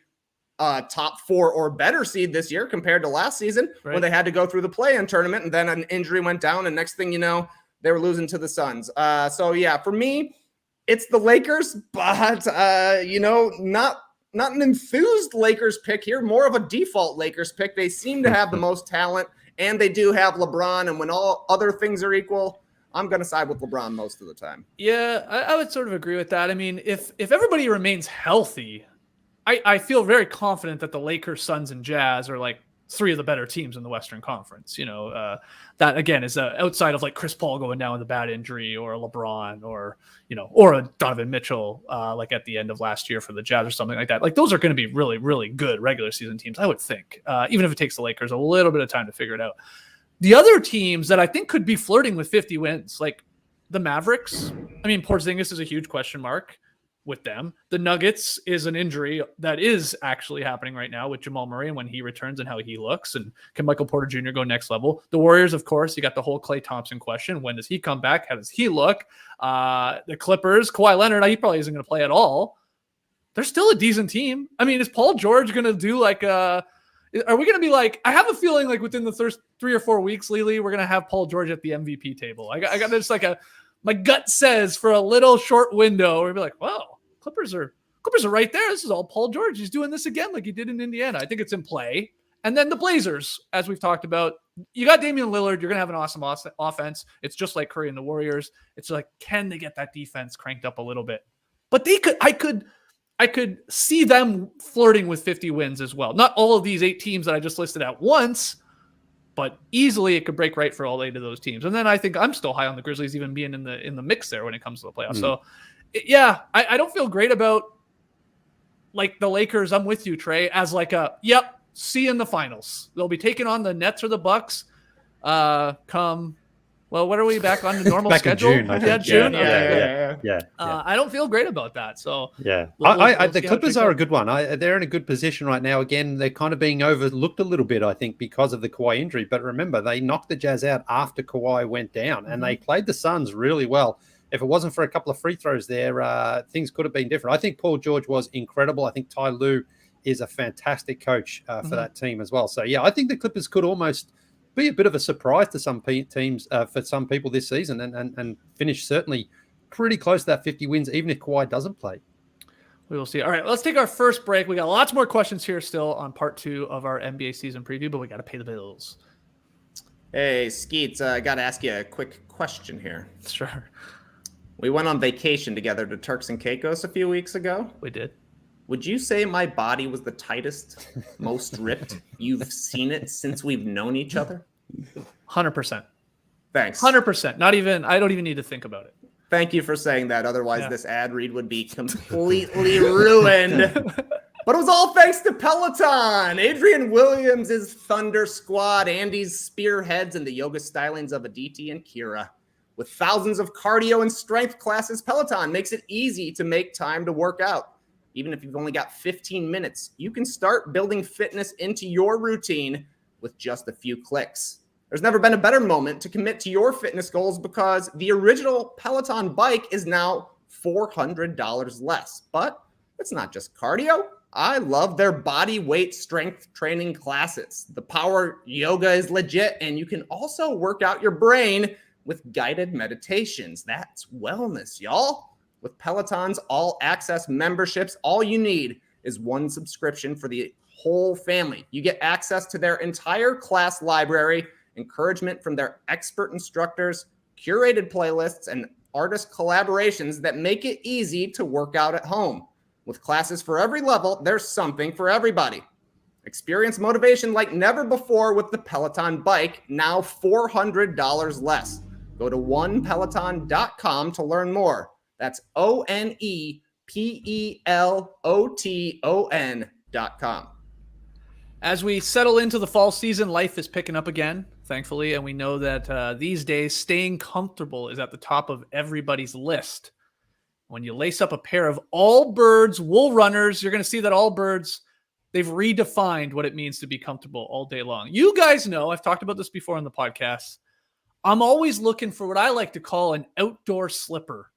top 4 or better seed this year compared to last season when they had to go through the play-in tournament and then an injury went down and next thing you know, they were losing to the Suns. For me, it's the Lakers, but not an enthused Lakers pick here, more of a default Lakers pick. They seem to have the most talent and they do have LeBron, and when all other things are equal, I'm going to side with LeBron most of the time. Yeah, I would sort of agree with that. I mean, if everybody remains healthy, I feel very confident that the Lakers, Suns, and Jazz are like three of the better teams in the Western Conference. That again is outside of like Chris Paul going down with a bad injury, or a LeBron, or a Donovan Mitchell, like at the end of last year for the Jazz or something like that. Like those are going to be really, really good regular season teams, I would think, even if it takes the Lakers a little bit of time to figure it out. The other teams that I think could be flirting with 50 wins, like the Mavericks. I mean, Porzingis is a huge question mark with them. The Nuggets is an injury that is actually happening right now with Jamal Murray and when he returns and how he looks. And can Michael Porter Jr. go next level? The Warriors, of course, you got the whole Klay Thompson question. When does he come back? How does he look? The Clippers, Kawhi Leonard, he probably isn't going to play at all. They're still a decent team. I mean, is Paul George going to do like are we going to be like, I have a feeling like within the first 3 or 4 weeks, Leigh, we're going to have Paul George at the MVP table. I got this like my gut says for a little short window, we'll be like, wow, Clippers are right there. This is all Paul George. He's doing this again like he did in Indiana. I think it's in play. And then the Blazers, as we've talked about, you got Damian Lillard. You're going to have an awesome offense. It's just like Curry and the Warriors. It's like, can they get that defense cranked up a little bit? But I could see them flirting with 50 wins as well. Not all of these 8 teams that I just listed at once, but easily it could break right for all 8 of those teams. And then I think I'm still high on the Grizzlies even being in the mix there when it comes to the playoffs. So yeah, I don't feel great about like the Lakers. I'm with you, Trey, as like see you in the finals. They'll be taking on the Nets or the Bucks when are we back on the normal schedule? In June, June. Yeah. I don't feel great about that. So yeah, the Clippers are a good one. They're in a good position right now. Again, they're kind of being overlooked a little bit, I think, because of the Kawhi injury. But remember, they knocked the Jazz out after Kawhi went down, and they played the Suns really well. If it wasn't for a couple of free throws there, things could have been different. I think Paul George was incredible. I think Ty Lue is a fantastic coach for that team as well. So yeah, I think the Clippers could almost be a bit of a surprise to some teams for some people this season and finish certainly pretty close to that 50 wins, even if Kawhi doesn't play. We will see. All right, let's take our first break. We got lots more questions here still on part 2 of our NBA season preview, but we got to pay the bills. Hey, Skeets, I got to ask you a quick question here. Sure. We went on vacation together to Turks and Caicos a few weeks ago. We did. Would you say my body was the tightest, most ripped you've seen it since we've known each other? 100%. Thanks. 100%. I don't even need to think about it. Thank you for saying that. Otherwise, this ad read would be completely ruined. But it was all thanks to Peloton. Adrian Williams' Thunder Squad, Andy's Spearheads, and the yoga stylings of Aditi and Kira. With thousands of cardio and strength classes, Peloton makes it easy to make time to work out. Even if you've only got 15 minutes, you can start building fitness into your routine with just a few clicks. There's never been a better moment to commit to your fitness goals because the original Peloton bike is now $400 less. But it's not just cardio. I love their body weight strength training classes. The power yoga is legit, and you can also work out your brain with guided meditations. That's wellness, y'all. With Peloton's all-access memberships, all you need is one subscription for the whole family. You get access to their entire class library, encouragement from their expert instructors, curated playlists, and artist collaborations that make it easy to work out at home. With classes for every level, there's something for everybody. Experience motivation like never before with the Peloton bike, now $400 less. Go to onepeloton.com to learn more. That's ONEPELOTON.com. As we settle into the fall season, life is picking up again, thankfully, and we know that these days staying comfortable is at the top of everybody's list. When you lace up a pair of Allbirds wool runners, you're going to see that Allbirds, they've redefined what it means to be comfortable all day long. You guys know, I've talked about this before on the podcast, I'm always looking for what I like to call an outdoor slipper.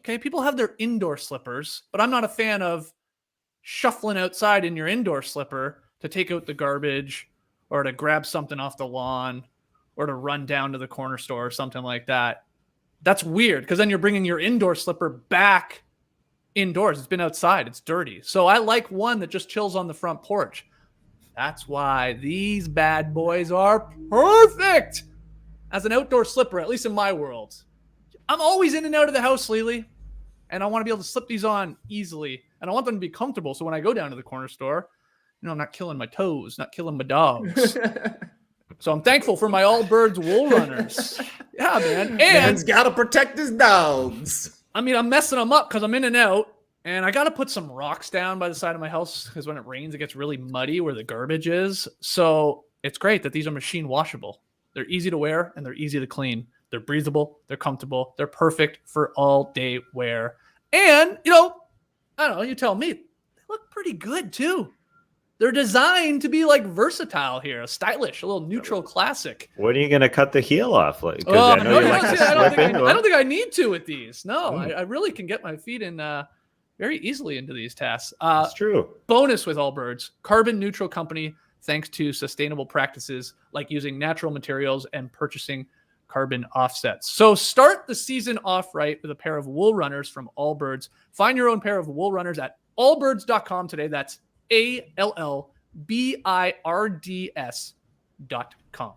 Okay, people have their indoor slippers, but I'm not a fan of shuffling outside in your indoor slipper to take out the garbage or to grab something off the lawn or to run down to the corner store or something like that. That's weird because then you're bringing your indoor slipper back indoors. It's been outside. It's dirty. So I like one that just chills on the front porch. That's why these bad boys are perfect as an outdoor slipper, at least in my world. I'm always in and out of the house, Leigh, and I want to be able to slip these on easily, and I want them to be comfortable. So when I go down to the corner store, I'm not killing my toes, not killing my dogs. So I'm thankful for my Allbirds wool runners. Yeah, man. And man's got to protect his dogs. I mean, I'm messing them up because I'm in and out, and I got to put some rocks down by the side of my house because when it rains, it gets really muddy where the garbage is. So it's great that these are machine washable. They're easy to wear and they're easy to clean. They're breathable. They're comfortable. They're perfect for all day wear. And, I don't know, you tell me, they look pretty good too. They're designed to be like versatile here, stylish, a little neutral classic. When are you going to cut the heel off? Like, I don't think I need to with these. No, I really can get my feet in very easily into these tasks. That's true. Bonus with Allbirds, carbon neutral company, thanks to sustainable practices like using natural materials and purchasing carbon offsets. So start the season off right with a pair of wool runners from Allbirds. Find your own pair of wool runners at allbirds.com today. That's ALLBIRDS.com.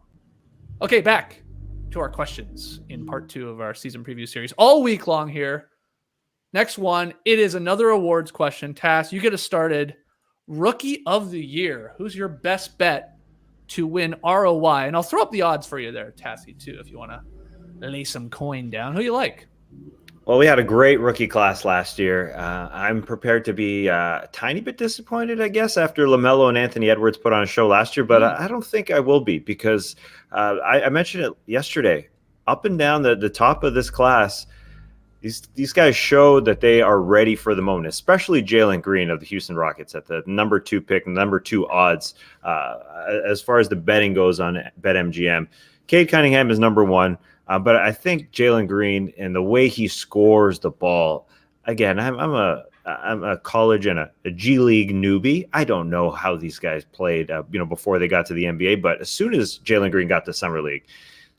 Okay, back to our questions in part 2 of our season preview series. All week long here. Next one, it is another awards question. Tass, you get us started. Rookie of the year. Who's your best bet to win ROI? And I'll throw up the odds for you there, Tassie, too, if you want to lay some coin down. Who you like? Well, we had a great rookie class last year. I'm prepared to be a tiny bit disappointed, I guess, after LaMelo and Anthony Edwards put on a show last year, but I don't think I will be because I mentioned it yesterday. Up and down the top of this class, these guys showed that they are ready for the moment, especially Jalen Green of the Houston Rockets at the number 2 pick, number 2 odds as far as the betting goes on BetMGM. Cade Cunningham is number 1. But I think Jalen Green and the way he scores the ball, again, I'm a college and a G League newbie. I don't know how these guys played, before they got to the NBA. But as soon as Jalen Green got to Summer League,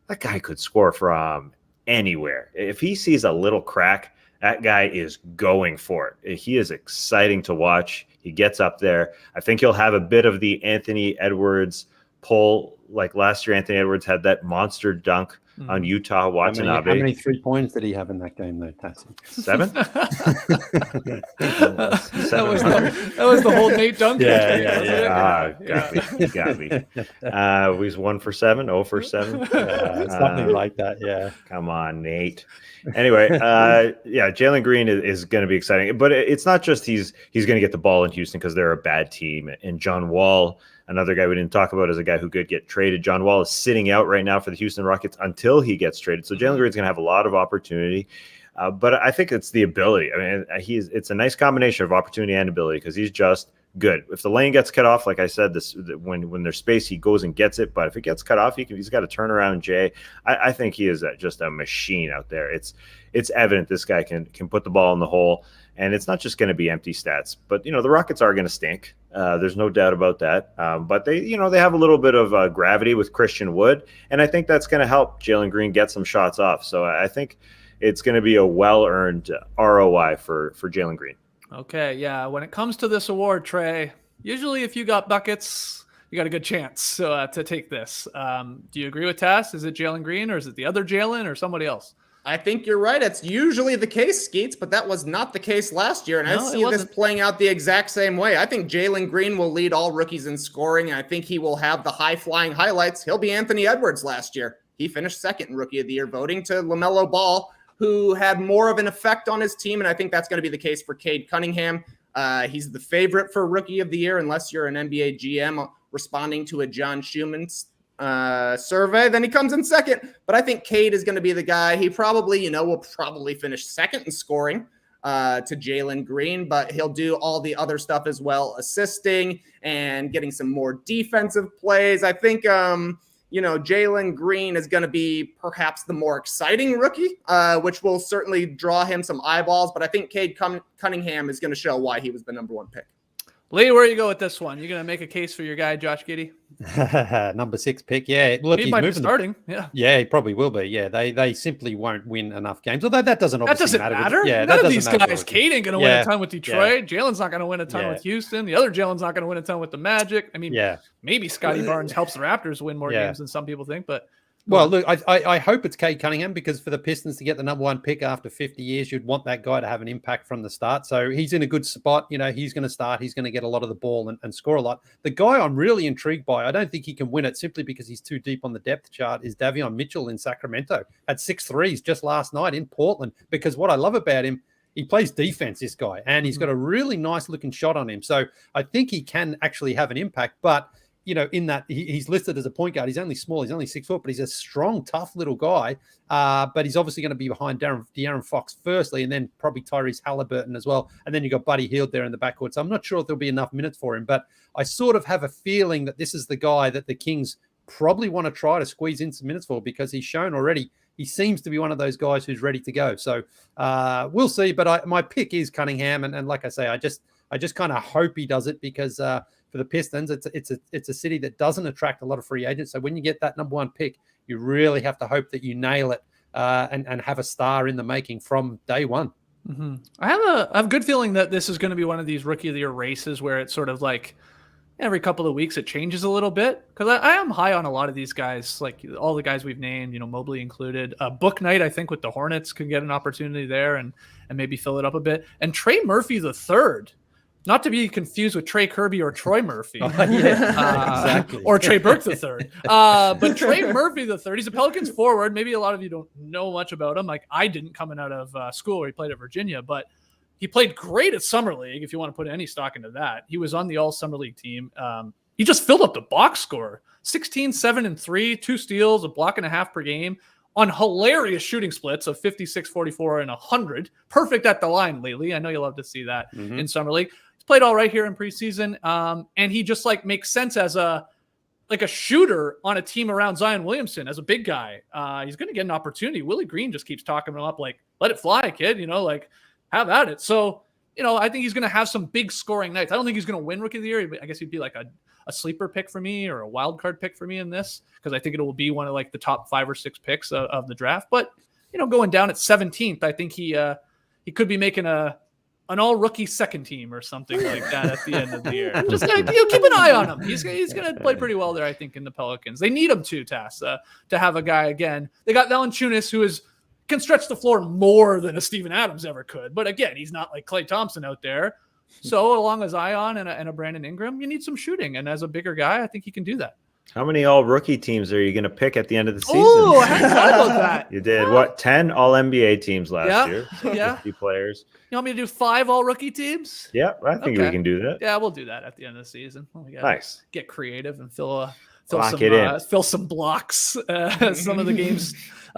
that guy could score from anywhere. If he sees a little crack, that guy is going for it. He is exciting to watch. He gets up there. I think he'll have a bit of the Anthony Edwards pull. Like last year, Anthony Edwards had that monster dunk on Utah Watanabe. How many 3-pointers did he have in that game, though, Tassie? 7? That was the whole Nate Duncan. Got me. He's 1 for 7, 0 for 7. Something like that, yeah. Come on, Nate. Anyway, Jalen Green is going to be exciting. But it's not just he's going to get the ball in Houston because they're a bad team. And John Wall, another guy we didn't talk about, is a guy who could get traded. John Wall is sitting out right now for the Houston Rockets until he gets traded. So Jalen Green's going to have a lot of opportunity. But I think it's the ability. I mean, it's a nice combination of opportunity and ability because he's just good. If the lane gets cut off, like I said, when there's space, he goes and gets it. But if it gets cut off, he's got a turnaround, Jay. I think he is just a machine out there. It's evident this guy can put the ball in the hole. And it's not just going to be empty stats, but the Rockets are going to stink. There's no doubt about that. But they have a little bit of gravity with Christian Wood, and I think that's going to help Jalen Green get some shots off. So I think it's going to be a well-earned ROI for Jalen Green. Okay, yeah. When it comes to this award, Trey, usually if you got buckets, you got a good chance to take this. Do you agree with Tass? Is it Jalen Green, or is it the other Jalen, or somebody else? I think you're right. It's usually the case, Skeets, but that was not the case last year. And I see this playing out the exact same way. I think Jalen Green will lead all rookies in scoring, and I think he will have the high-flying highlights. He'll be Anthony Edwards last year. He finished 2nd in Rookie of the Year voting to LaMelo Ball, who had more of an effect on his team, and I think that's going to be the case for Cade Cunningham. He's the favorite for Rookie of the Year unless you're an NBA GM responding to a John Schumann survey. Then he comes in 2nd, but I think Cade is going to be the guy. He probably, will probably finish 2nd in scoring to Jalen Green, but he'll do all the other stuff as well, assisting and getting some more defensive plays. I think, Jalen Green is going to be perhaps the more exciting rookie, which will certainly draw him some eyeballs, but I think Cade Cunningham is going to show why he was the number 1 pick. Leigh, where you go with this one? You going to make a case for your guy, Josh Giddey? Number 6 pick. Yeah. Look, he might be starting. Yeah, he probably will be. Yeah, they simply won't win enough games. Although that doesn't matter. Yeah, none of these guys. Cade ain't going to win a ton with Detroit. Yeah. Jalen's not going to win a ton with Houston. The other Jalen's not going to win a ton with the Magic. I mean, maybe Scottie Barnes helps the Raptors win more games than some people think, but Well, look, I hope it's Cade Cunningham, because for the Pistons to get the number 1 pick after 50 years, you'd want that guy to have an impact from the start. So he's in a good spot. He's going to start. He's going to get a lot of the ball and score a lot. The guy I'm really intrigued by, I don't think he can win it simply because he's too deep on the depth chart, is Davion Mitchell in Sacramento. Had 6 threes just last night in Portland, because what I love about him, he plays defense, this guy, and he's got a really nice looking shot on him. So I think he can actually have an impact, but in that he's listed as a point guard. He's only small. He's only 6 foot, but he's a strong, tough little guy. But he's obviously going to be behind De'Aaron Fox firstly, and then probably Tyrese Halliburton as well. And then you've got Buddy Hield there in the backcourt. So I'm not sure if there'll be enough minutes for him, but I sort of have a feeling that this is the guy that the Kings probably want to try to squeeze in some minutes for, because he's shown already he seems to be one of those guys who's ready to go. So we'll see. But my pick is Cunningham. And like I say, I just kind of hope he does it, because for the Pistons, it's a city that doesn't attract a lot of free agents. So when you get that number 1 pick, you really have to hope that you nail it and have a star in the making from day one. Mm-hmm. I have a good feeling that this is going to be one of these rookie of the year races where it's sort of like every couple of weeks it changes a little bit, because I am high on a lot of these guys, like all the guys we've named, Mobley included. Book Night, I think, with the Hornets could get an opportunity there and maybe fill it up a bit. And Trey Murphy the third. Not to be confused with Trey Kirby or Troy Murphy. Exactly. Or Trey Burke the third. But Trey Murphy the third, he's a Pelicans forward. Maybe a lot of you don't know much about him. Like I didn't, coming out of school where he played at Virginia, but he played great at Summer League, if you want to put any stock into that. He was on the all Summer League team. He just filled up the box score. 16, 7, and 3, 2 steals, a block and a half per game, on hilarious shooting splits of 56, 44, and 100. Perfect at the line lately. I know you love to see that in Summer League. He's played all right here in preseason. And he just makes sense as a shooter on a team around Zion Williamson as a big guy. He's going to get an opportunity. Willie Green just keeps talking him up let it fly, kid, have at it. So, I think he's going to have some big scoring nights. I don't think he's going to win Rookie of the Year. I guess he'd be like a sleeper pick for me or a wild card pick for me in this, because I think it will be one of the top 5 or 6 picks of the draft. But, going down at 17th, I think he could be making an all rookie second team or something like that at the end of the year. Just keep an eye on him. He's going to play pretty well there, I think, in the Pelicans. They need him to have a guy again. They got Valanciunas, who can stretch the floor more than a Steven Adams ever could. But again, he's not like Klay Thompson out there. So along as Zion and a Brandon Ingram, you need some shooting. And as a bigger guy, I think he can do that. How many all-rookie teams are you going to pick at the end of the season? Oh, I hadn't thought about that. You did, 10 all-NBA teams last year? So yeah. 50 players. You want me to do 5 all-rookie teams? Yeah, I think we can do that. Yeah, we'll do that at the end of the season. We gotta nice. Get creative and fill some blocks. Some of the games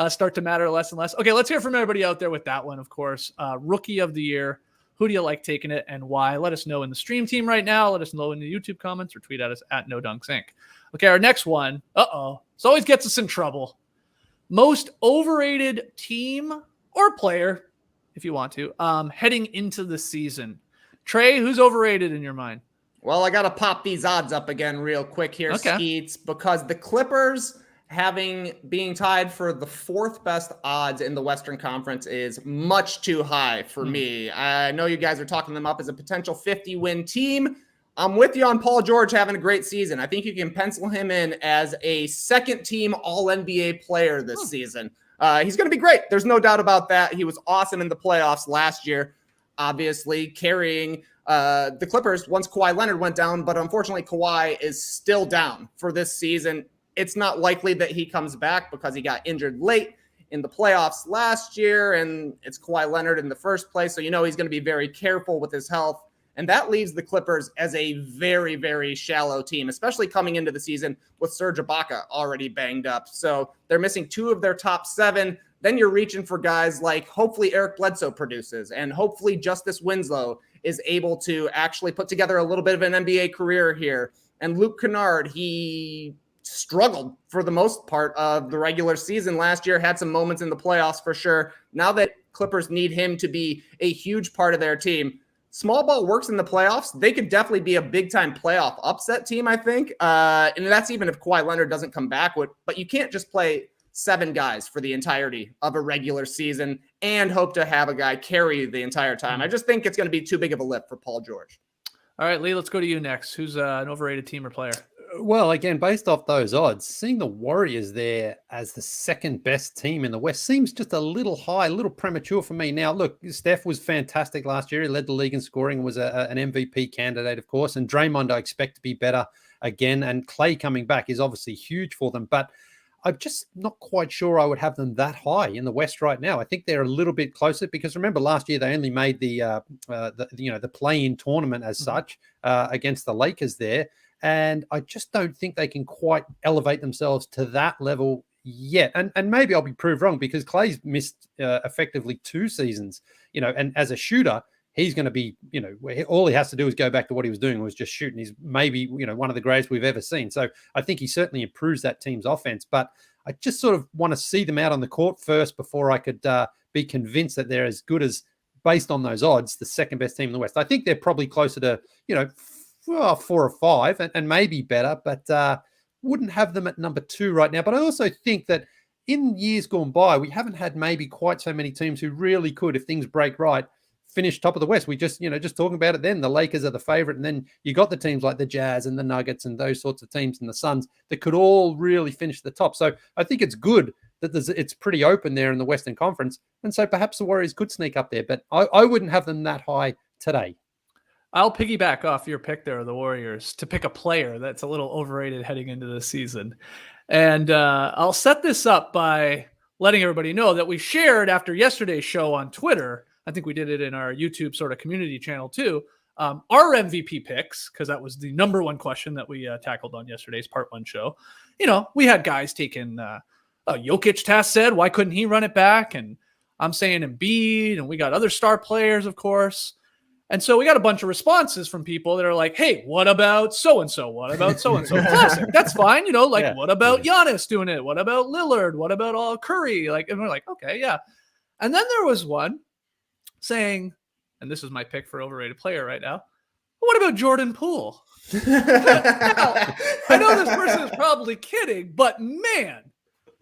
start to matter less and less. Okay, let's hear from everybody out there with that one, of course. Rookie of the Year. Who do you like taking it and why? Let us know in the stream team right now. Let us know in the YouTube comments or tweet at us at NoDunksInc. Okay, our next one. This always gets us in trouble. Most overrated team or player, if you want to, heading into the season. Trey, who's overrated in your mind? Well, I got to pop these odds up again real quick here, Skeets, because the Clippers being tied for the 4th best odds in the Western Conference is much too high for me. I know you guys are talking them up as a potential 50-win team. I'm with you on Paul George having a great season. I think you can pencil him in as a second-team All-NBA player this season. He's going to be great. There's no doubt about that. He was awesome in the playoffs last year, obviously carrying the Clippers once Kawhi Leonard went down, but unfortunately Kawhi is still down for this season. It's not likely that he comes back because he got injured late in the playoffs last year, and it's Kawhi Leonard in the first place, so he's going to be very careful with his health. And that leaves the Clippers as a very, very shallow team, especially coming into the season with Serge Ibaka already banged up. So they're missing 2 of their top 7. Then you're reaching for guys like hopefully Eric Bledsoe produces, and hopefully Justice Winslow is able to actually put together a little bit of an NBA career here. And Luke Kennard, he struggled for the most part of the regular season last year, had some moments in the playoffs for sure. Now that Clippers need him to be a huge part of their team, small ball works in the playoffs. They could definitely be a big-time playoff upset team, I think. And that's even if Kawhi Leonard doesn't come back. But you can't just play 7 guys for the entirety of a regular season and hope to have a guy carry the entire time. I just think it's going to be too big of a lift for Paul George. All right, Leigh, let's go to you next. Who's an overrated team or player? Well, again, based off those odds, seeing the Warriors there as the second best team in the West seems just a little high, a little premature for me. Now, look, Steph was fantastic last year. He led the league in scoring, was an MVP candidate, of course. And Draymond, I expect to be better again. And Clay coming back is obviously huge for them. But I'm just not quite sure I would have them that high in the West right now. I think they're a little bit closer because remember last year they only made the play-in tournament as such against the Lakers there. And I just don't think they can quite elevate themselves to that level yet. And maybe I'll be proved wrong because Clay's missed effectively 2 seasons, and as a shooter, he's going to be, all he has to do is go back to what he was doing was just shooting. He's maybe, one of the greatest we've ever seen. So I think he certainly improves that team's offense. But I just sort of want to see them out on the court first before I could be convinced that they're as good as, based on those odds, the second best team in the West. I think they're probably closer to, 4 or 5 and maybe better, but wouldn't have them at number 2 right now. But I also think that in years gone by, we haven't had maybe quite so many teams who really could, if things break right, finish top of the West. We just, just talking about it then, the Lakers are the favorite. And then you got the teams like the Jazz and the Nuggets and those sorts of teams and the Suns that could all really finish the top. So I think it's good that it's pretty open there in the Western Conference. And so perhaps the Warriors could sneak up there, but I wouldn't have them that high today. I'll piggyback off your pick there, the Warriors, to pick a player that's a little overrated heading into the season. And I'll set this up by letting everybody know that we shared after yesterday's show on Twitter. I think we did it in our YouTube sort of community channel too. Our MVP picks, because that was the number one question that we tackled on yesterday's part 1 show. We had guys taking Jokic. Tass said, why couldn't he run it back? And I'm saying Embiid, and we got other star players, of course. And so we got a bunch of responses from people that are like, hey, what about so-and-so? What about so-and-so? Classic. That's fine. What about Giannis doing it? What about Lillard? What about all Curry? And we're like, okay, yeah. And then there was one saying, and this is my pick for overrated player right now, what about Jordan Poole? Now, I know this person is probably kidding, but man,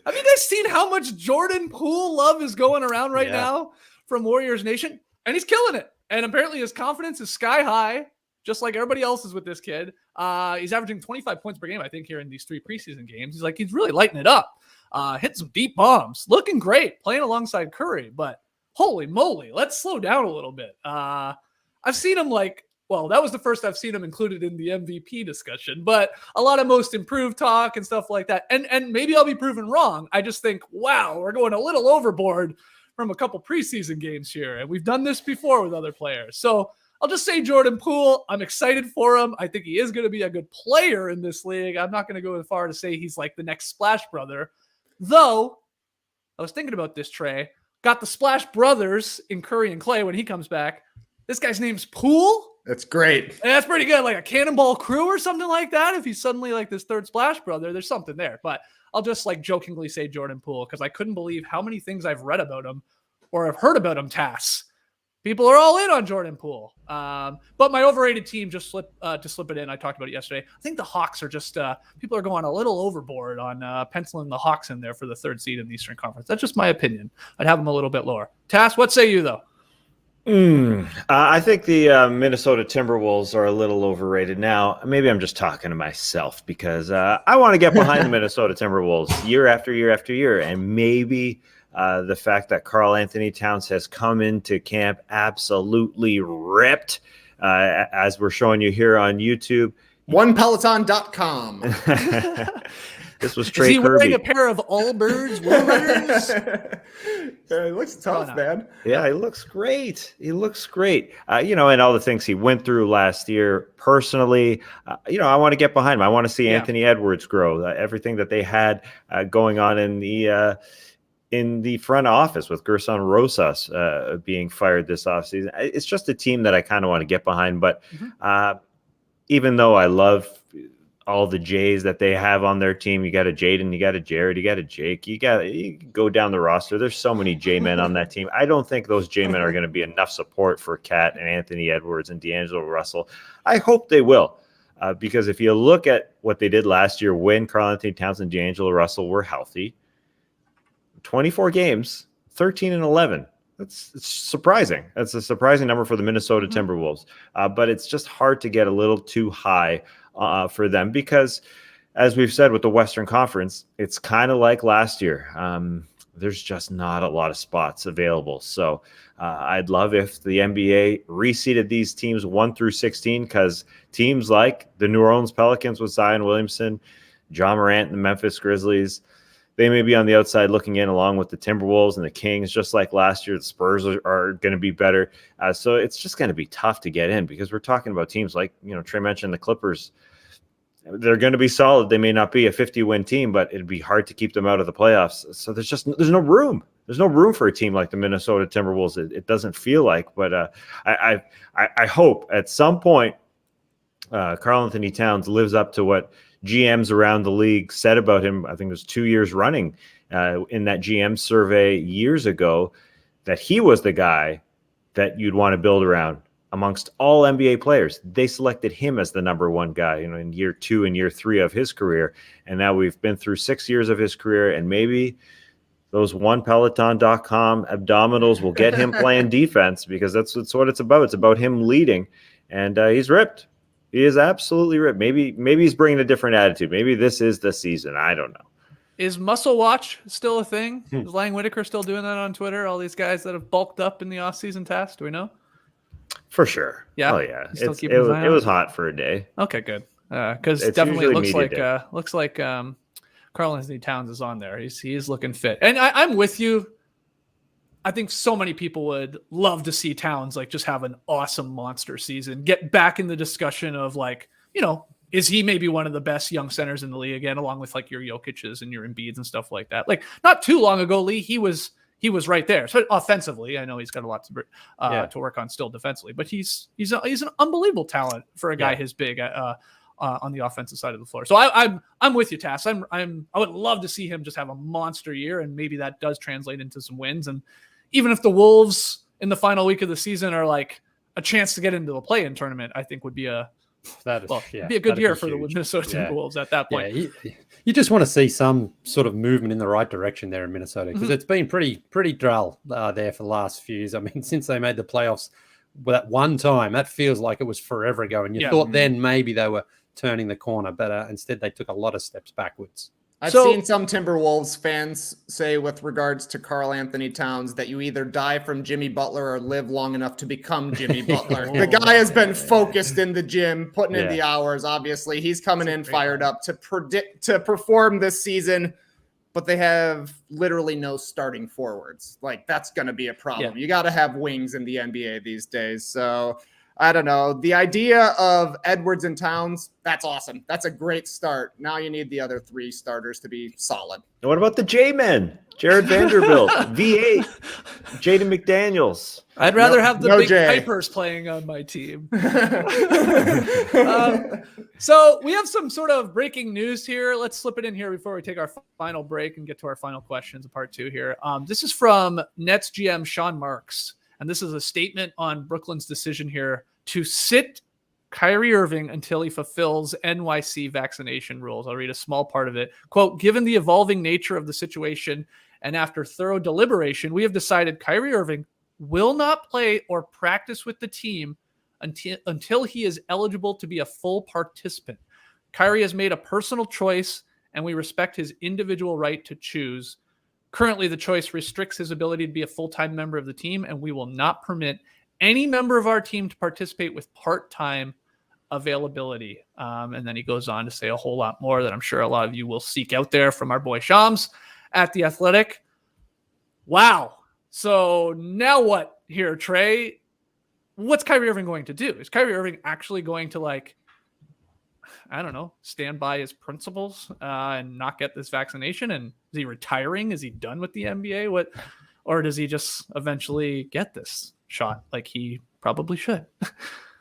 have you guys seen how much Jordan Poole love is going around right now from Warriors Nation? And he's killing it. And apparently his confidence is sky high, just like everybody else's with this kid. He's averaging 25 points per game, I think, here in these 3 preseason games. He's really lighting it up. Hitting some deep bombs. Looking great, playing alongside Curry. But holy moly, let's slow down a little bit. I've seen him that was the first I've seen him included in the MVP discussion. But a lot of most improved talk and stuff like that. And maybe I'll be proven wrong. I just think, wow, we're going a little overboard from a couple preseason games here. And we've done this before with other players. So I'll just say Jordan Poole. I'm excited for him. I think he is going to be a good player in this league. I'm not going to go as far to say he's like the next Splash Brother. Though, I was thinking about this, Trey. Got the Splash Brothers in Curry and Clay when he comes back. This guy's name's Poole. That's great. And that's pretty good. Like a Cannonball Crew or something like that. If he's suddenly like this third Splash Brother, there's something there. But I'll just jokingly say Jordan Poole because I couldn't believe how many things I've read about him or have heard about him, Tass. People are all in on Jordan Poole. But my overrated team, just slip it in, I talked about it yesterday. I think the Hawks are just, people are going a little overboard on penciling the Hawks in there for the 3rd seed in the Eastern Conference. That's just my opinion. I'd have them a little bit lower. Tass, what say you, though? I think the Minnesota Timberwolves are a little overrated. Now, maybe I'm just talking to myself because I want to get behind the Minnesota Timberwolves year after year after year. And maybe the fact that Karl Anthony Towns has come into camp absolutely ripped, as we're showing you here on YouTube. OnePeloton.com. This was Trey Is he Kirby. wearing a pair of Allbirds Woolrunners? It looks tough, man. Yeah, he looks great. He looks great. And all the things he went through last year personally, I want to get behind him. I want to see Anthony Edwards grow. Everything that they had going on in the front office with Gerson Rosas being fired this offseason. It's just a team that I kind of want to get behind. But even though I love all the Jays that they have on their team, you got a Jaden, you got a Jared, you got a Jake, you go down the roster. There's so many J-men on that team. I don't think those J-men are going to be enough support for Kat and Anthony Edwards and D'Angelo Russell. I hope they will, because if you look at what they did last year when Karl Anthony Towns and D'Angelo Russell were healthy, 24 games, 13-11. It's surprising. That's a surprising number for the Minnesota Timberwolves. But it's just hard to get a little too high for them because, as we've said with the Western Conference, it's kind of like last year. There's just not a lot of spots available. So I'd love if the NBA reseeded these teams 1 through 16, because teams like the New Orleans Pelicans with Zion Williamson, John Morant and the Memphis Grizzlies, they may be on the outside looking in, along with the Timberwolves and the Kings, just like last year. The Spurs are going to be better. So it's just going to be tough to get in, because we're talking about teams like, Trey mentioned the Clippers. They're going to be solid. They may not be a 50-win team, but it'd be hard to keep them out of the playoffs. So there's no room. There's no room for a team like the Minnesota Timberwolves. It doesn't feel like, but I hope at some point Karl Anthony Towns lives up to what GMs around the league said about him. I think it was 2 years running in that GM survey years ago, that he was the guy that you'd want to build around amongst all NBA players. They selected him as the number one guy, in year 2 and year 3 of his career. And now we've been through 6 years of his career, and maybe those OnePeloton.com abdominals will get him playing defense, because that's what it's about. It's about him leading, and he's ripped. He is absolutely ripped. Maybe he's bringing a different attitude. Maybe this is the season. I don't know. Is Muscle Watch still a thing? Is Lang Whitaker still doing that on Twitter? All these guys that have bulked up in the offseason task, do we know? For sure. Yeah. Oh yeah. It was hot for a day. Okay, good. Because definitely it looks like Karl Anthony Towns is on there. He's looking fit, and I'm with you. I think so many people would love to see Towns just have an awesome monster season, get back in the discussion of is he maybe one of the best young centers in the league again, along with your Jokic's and your Embiids and stuff like that. Not too long ago, Leigh, he was right there. So offensively, I know he's got a lot to work on still defensively, but he's an unbelievable talent for a guy his big on the offensive side of the floor. So I'm with you, Tass. I would love to see him just have a monster year, and maybe that does translate into some wins. And even if the Wolves in the final week of the season are a chance to get into the play-in tournament, I think would be a good year for the Minnesota Timberwolves at that point. Yeah, you just want to see some sort of movement in the right direction there in Minnesota, because it's been pretty dull there for the last few years. I mean, since they made the playoffs that one time, that feels like it was forever ago. And you thought then maybe they were turning the corner, but instead they took a lot of steps backwards. I've seen some Timberwolves fans say with regards to Karl Anthony Towns that you either die from Jimmy Butler or live long enough to become Jimmy Butler. The guy has been focused in the gym, putting in the hours. Obviously, he's coming in fired up to perform this season, but they have literally no starting forwards. That's going to be a problem. You got to have wings in the NBA these days. So I don't know. The idea of Edwards and Towns, that's awesome. That's a great start. Now you need the other 3 starters to be solid. And what about the J-men? Jared Vanderbilt, V8, Jaden McDaniels. I'd rather have the big Pipers playing on my team. So we have some sort of breaking news here. Let's slip it in here before we take our final break and get to our final questions of part 2 here. This is from Nets GM Sean Marks. And this is a statement on Brooklyn's decision here to sit Kyrie Irving until he fulfills NYC vaccination rules. I'll read a small part of it. Quote, given the evolving nature of the situation and after thorough deliberation, we have decided Kyrie Irving will not play or practice with the team until he is eligible to be a full participant. Kyrie has made a personal choice, and we respect his individual right to choose. Currently, the choice restricts his ability to be a full-time member of the team, and we will not permit any member of our team to participate with part-time availability. And then he goes on to say a whole lot more that I'm sure a lot of you will seek out there from our boy Shams at The Athletic. Wow. So now what here, Trey? What's Kyrie Irving going to do? Is Kyrie Irving actually going to stand by his principles and not get this vaccination? And is he retiring? Is he done with the NBA? Or does he just eventually get this shot like he probably should?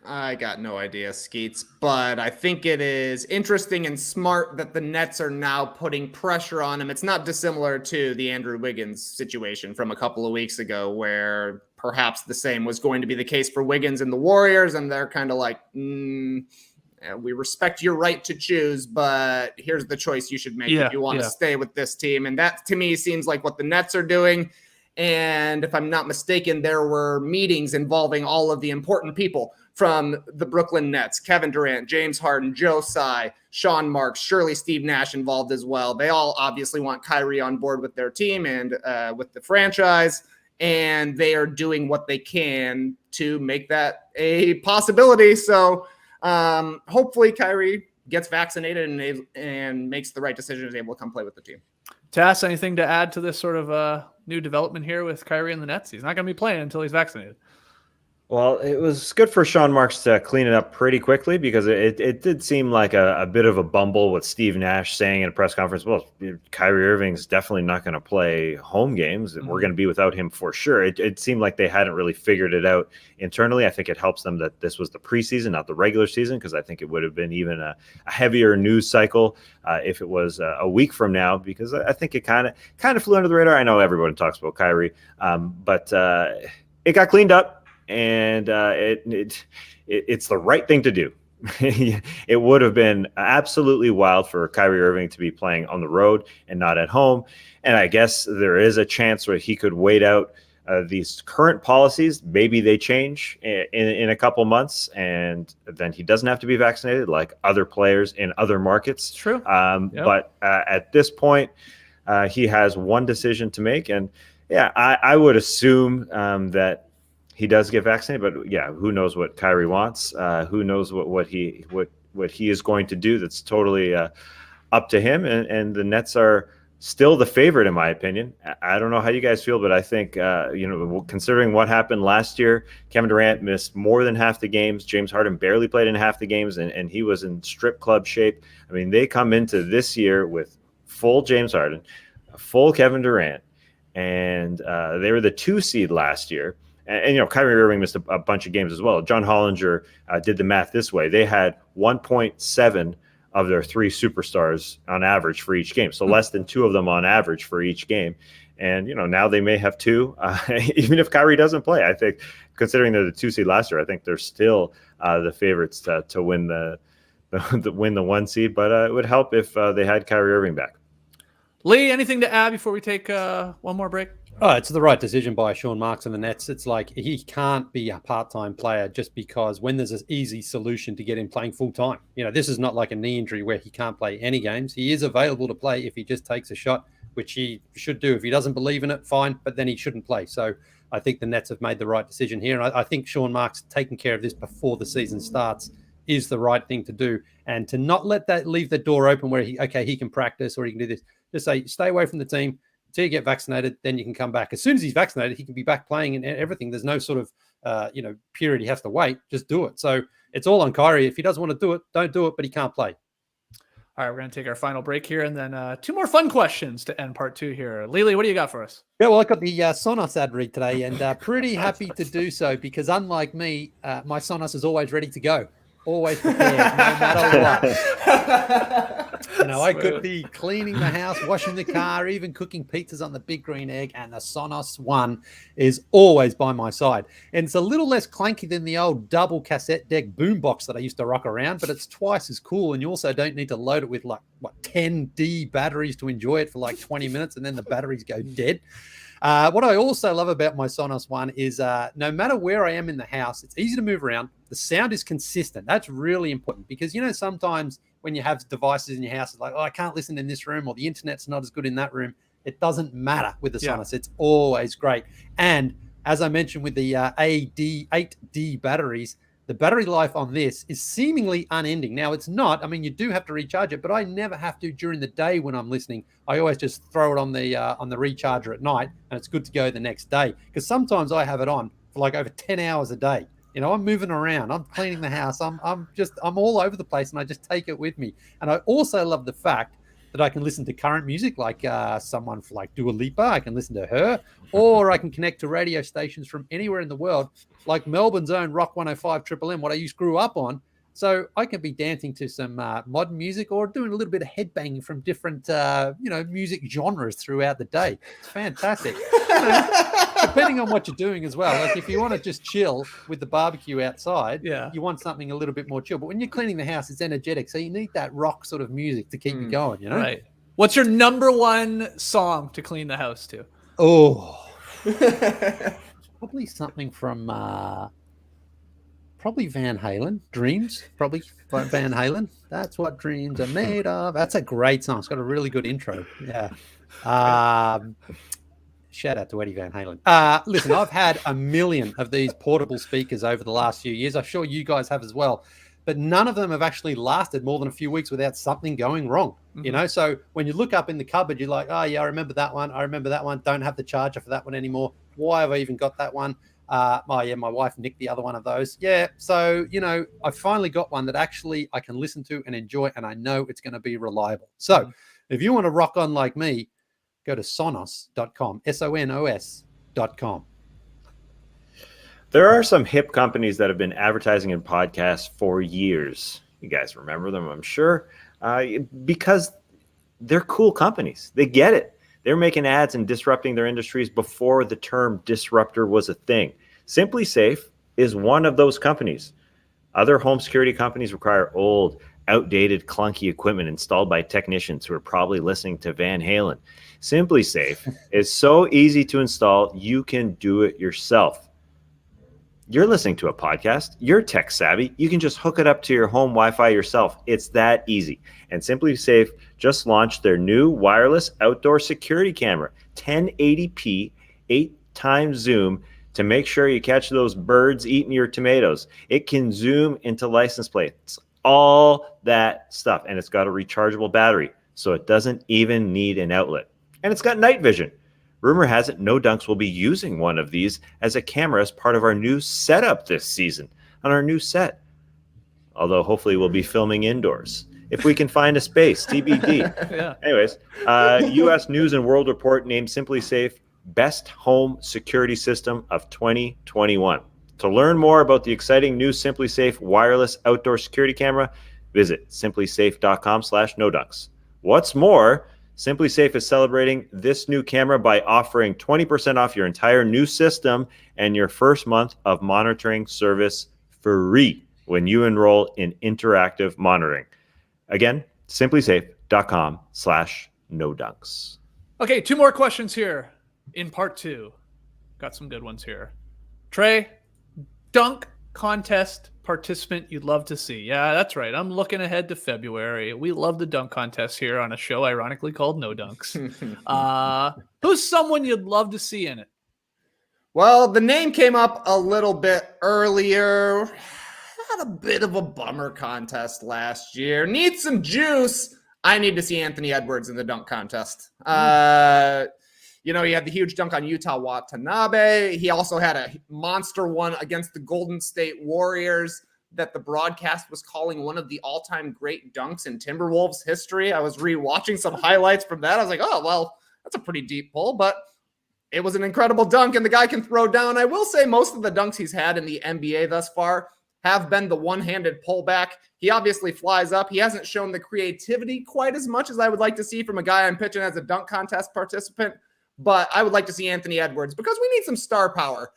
I got no idea, Skeets, but I think it is interesting and smart that the Nets are now putting pressure on him. It's not dissimilar to the Andrew Wiggins situation from a couple of weeks ago, where perhaps the same was going to be the case for Wiggins and the Warriors, and they're kind of like, we respect your right to choose, but here's the choice you should make if you want to stay with this team. And that, to me, seems like what the Nets are doing. And if I'm not mistaken, there were meetings involving all of the important people from the Brooklyn Nets: Kevin Durant, James Harden, Joe Tsai, Sean Marks, surely Steve Nash involved as well. They all obviously want Kyrie on board with their team and with the franchise, and they are doing what they can to make that a possibility. So hopefully Kyrie gets vaccinated and makes the right decision, is able to come play with the team. Tass, anything to add to this sort of new development here with Kyrie and the Nets? He's not going to be playing until he's vaccinated. Well, it was good for Sean Marks to clean it up pretty quickly, because it did seem like a bit of a bumble with Steve Nash saying in a press conference, well, Kyrie Irving's definitely not going to play home games. We're going to be without him for sure. It seemed like they hadn't really figured it out internally. I think it helps them that this was the preseason, not the regular season, because I think it would have been even a heavier news cycle if it was a week from now, because I think it kind of flew under the radar. I know everyone talks about Kyrie, but it got cleaned up. And it's the right thing to do. It would have been absolutely wild for Kyrie Irving to be playing on the road and not at home. And I guess there is a chance where he could wait out these current policies. Maybe they change in a couple months, and then he doesn't have to be vaccinated like other players in other markets. True. But at this point, he has one decision to make. And yeah, I would assume that he does get vaccinated, but yeah, who knows what Kyrie wants? Who knows what he is going to do? That's totally up to him. And the Nets are still the favorite, in my opinion. I don't know how you guys feel, but I think considering what happened last year, Kevin Durant missed more than half the games. James Harden barely played in half the games, and he was in strip club shape. I mean, they come into this year with full James Harden, full Kevin Durant, and they were the 2 seed last year. And Kyrie Irving missed a bunch of games as well. John Hollinger did the math this way. They had 1.7 of their 3 superstars on average for each game. So less than 2 of them on average for each game. And, now they may have 2, even if Kyrie doesn't play. I think, considering they're the 2 seed last year, I think they're still the favorites to win the 1 seed. But it would help if they had Kyrie Irving back. Leigh, anything to add before we take one more break? Oh, it's the right decision by Sean Marks and the Nets. It's like he can't be a part-time player just because when there's an easy solution to get him playing full-time. This is not like a knee injury where he can't play any games. He is available to play if he just takes a shot, which he should do. If he doesn't believe in it, fine, but then he shouldn't play. So I think the Nets have made the right decision here. And I think Sean Marks taking care of this before the season starts is the right thing to do. And to not let that leave the door open where he can practice or he can do this. Just say, stay away from the team until you get vaccinated, then you can come back. As soon as he's vaccinated, he can be back playing and everything. There's no sort of, period he has to wait. Just do it. So it's all on Kyrie. If he doesn't want to do it, don't do it, but he can't play. All right, we're going to take our final break here and then 2 more fun questions to end part 2 here. Leigh, what do you got for us? Yeah, well, I got the Sonos ad read today and pretty happy to do so because unlike me, my Sonos is always ready to go. Always prepared, no matter what. I could be cleaning the house, washing the car, even cooking pizzas on the big green egg, and the Sonos One is always by my side. And it's a little less clanky than the old double cassette deck boombox that I used to rock around, but it's twice as cool, and you also don't need to load it with 10D batteries to enjoy it for 20 minutes, and then the batteries go dead. What I also love about my Sonos One is no matter where I am in the house, it's easy to move around. The sound is consistent. That's really important because, sometimes when you have devices in your house, it's like, I can't listen in this room or the internet's not as good in that room. It doesn't matter with the Sonos. It's always great. And as I mentioned with the 8D batteries, the battery life on this is seemingly unending. Now, it's not. I mean, you do have to recharge it, but I never have to during the day when I'm listening. I always just throw it on the recharger at night, and it's good to go the next day. Because sometimes I have it on for over 10 hours a day. I'm moving around. I'm cleaning the house. I'm all over the place, and I just take it with me. And I also love the fact that I can listen to current music, like someone like Dua Lipa. I can listen to her, or I can connect to radio stations from anywhere in the world, like Melbourne's own Rock 105 Triple M, what I grew up on. So I can be dancing to some modern music or doing a little bit of headbanging from different, music genres throughout the day. It's fantastic. Depending on what you're doing as well. Like if you want to just chill with the barbecue outside, you want something a little bit more chill. But when you're cleaning the house, it's energetic. So you need that rock sort of music to keep you going, Right. What's your number 1 song to clean the house to? Oh, Probably something from probably Van Halen. Dreams, probably Van Halen. That's what dreams are made of. That's a great song. It's got a really good intro. Yeah. Shout out to Eddie Van Halen. Listen, I've had a million of these portable speakers over the last few years. I'm sure you guys have as well. But none of them have actually lasted more than a few weeks without something going wrong. You know, so when you look up in the cupboard, you're like, oh, yeah, I remember that one. I remember that one. Don't have the charger for that one anymore. Why have I even got that one? Oh, yeah, my wife nicked the other one of those. Yeah, so, you know, I finally got one that actually I can listen to and enjoy, and I know it's going to be reliable. So if you want to rock on like me, go to sonos.com, sonos.com. There are some hip companies that have been advertising in podcasts for years. You guys remember them, I'm sure, because they're cool companies. They get it. They're making ads and disrupting their industries before the term disruptor was a thing. Simply Safe is one of those companies. Other home security companies require old, outdated, clunky equipment installed by technicians who are probably listening to Van Halen. Simply Safe is so easy to install, you can do it yourself. You're listening to a podcast. You're tech savvy. You can just hook it up to your home Wi-Fi yourself. It's that easy. And Simply Safe just launched their new wireless outdoor security camera, 1080p, 8x zoom, to make sure you catch those birds eating your tomatoes. It can zoom into license plates, all that stuff. And it's got a rechargeable battery, so it doesn't even need an outlet. And it's got night vision. Rumor has it No Dunks will be using one of these as a camera as part of our new setup this season on our new set. Although hopefully we'll be filming indoors. If we can find a space, TBD. Yeah. Anyways, U.S. News and World Report named Simply Safe Best Home Security System of 2021. To learn more about the exciting new Simply Safe wireless outdoor security camera, visit simplysafe.com/nodunks. What's more, Simply Safe is celebrating this new camera by offering 20% off your entire new system and your first month of monitoring service free when you enroll in interactive monitoring. Again, simplysafe.com/nodunks. Okay, 2 more questions here in part 2. Got some good ones here. Trey, dunk contest participant you'd love to see. Yeah, that's right. I'm looking ahead to February. We love the dunk contest here on a show ironically called No Dunks. Who's someone you'd love to see in it? Well, the name came up a little bit earlier. Had a bit of a bummer contest last year. Need some juice. I need to see Anthony Edwards in the dunk contest. You know, he had the huge dunk on Utah Watanabe. He also had a monster one against the Golden State Warriors that the broadcast was calling one of the all-time great dunks in Timberwolves history. I was rewatching some highlights from that. I was like, oh, well, that's a pretty deep pull, but it was an incredible dunk, and the guy can throw down. I will say most of the dunks he's had in the NBA thus far have been the one-handed pullback. He obviously flies up. He hasn't shown the creativity quite as much as I would like to see from a guy I'm pitching as a dunk contest participant. But I would like to see Anthony Edwards because we need some star power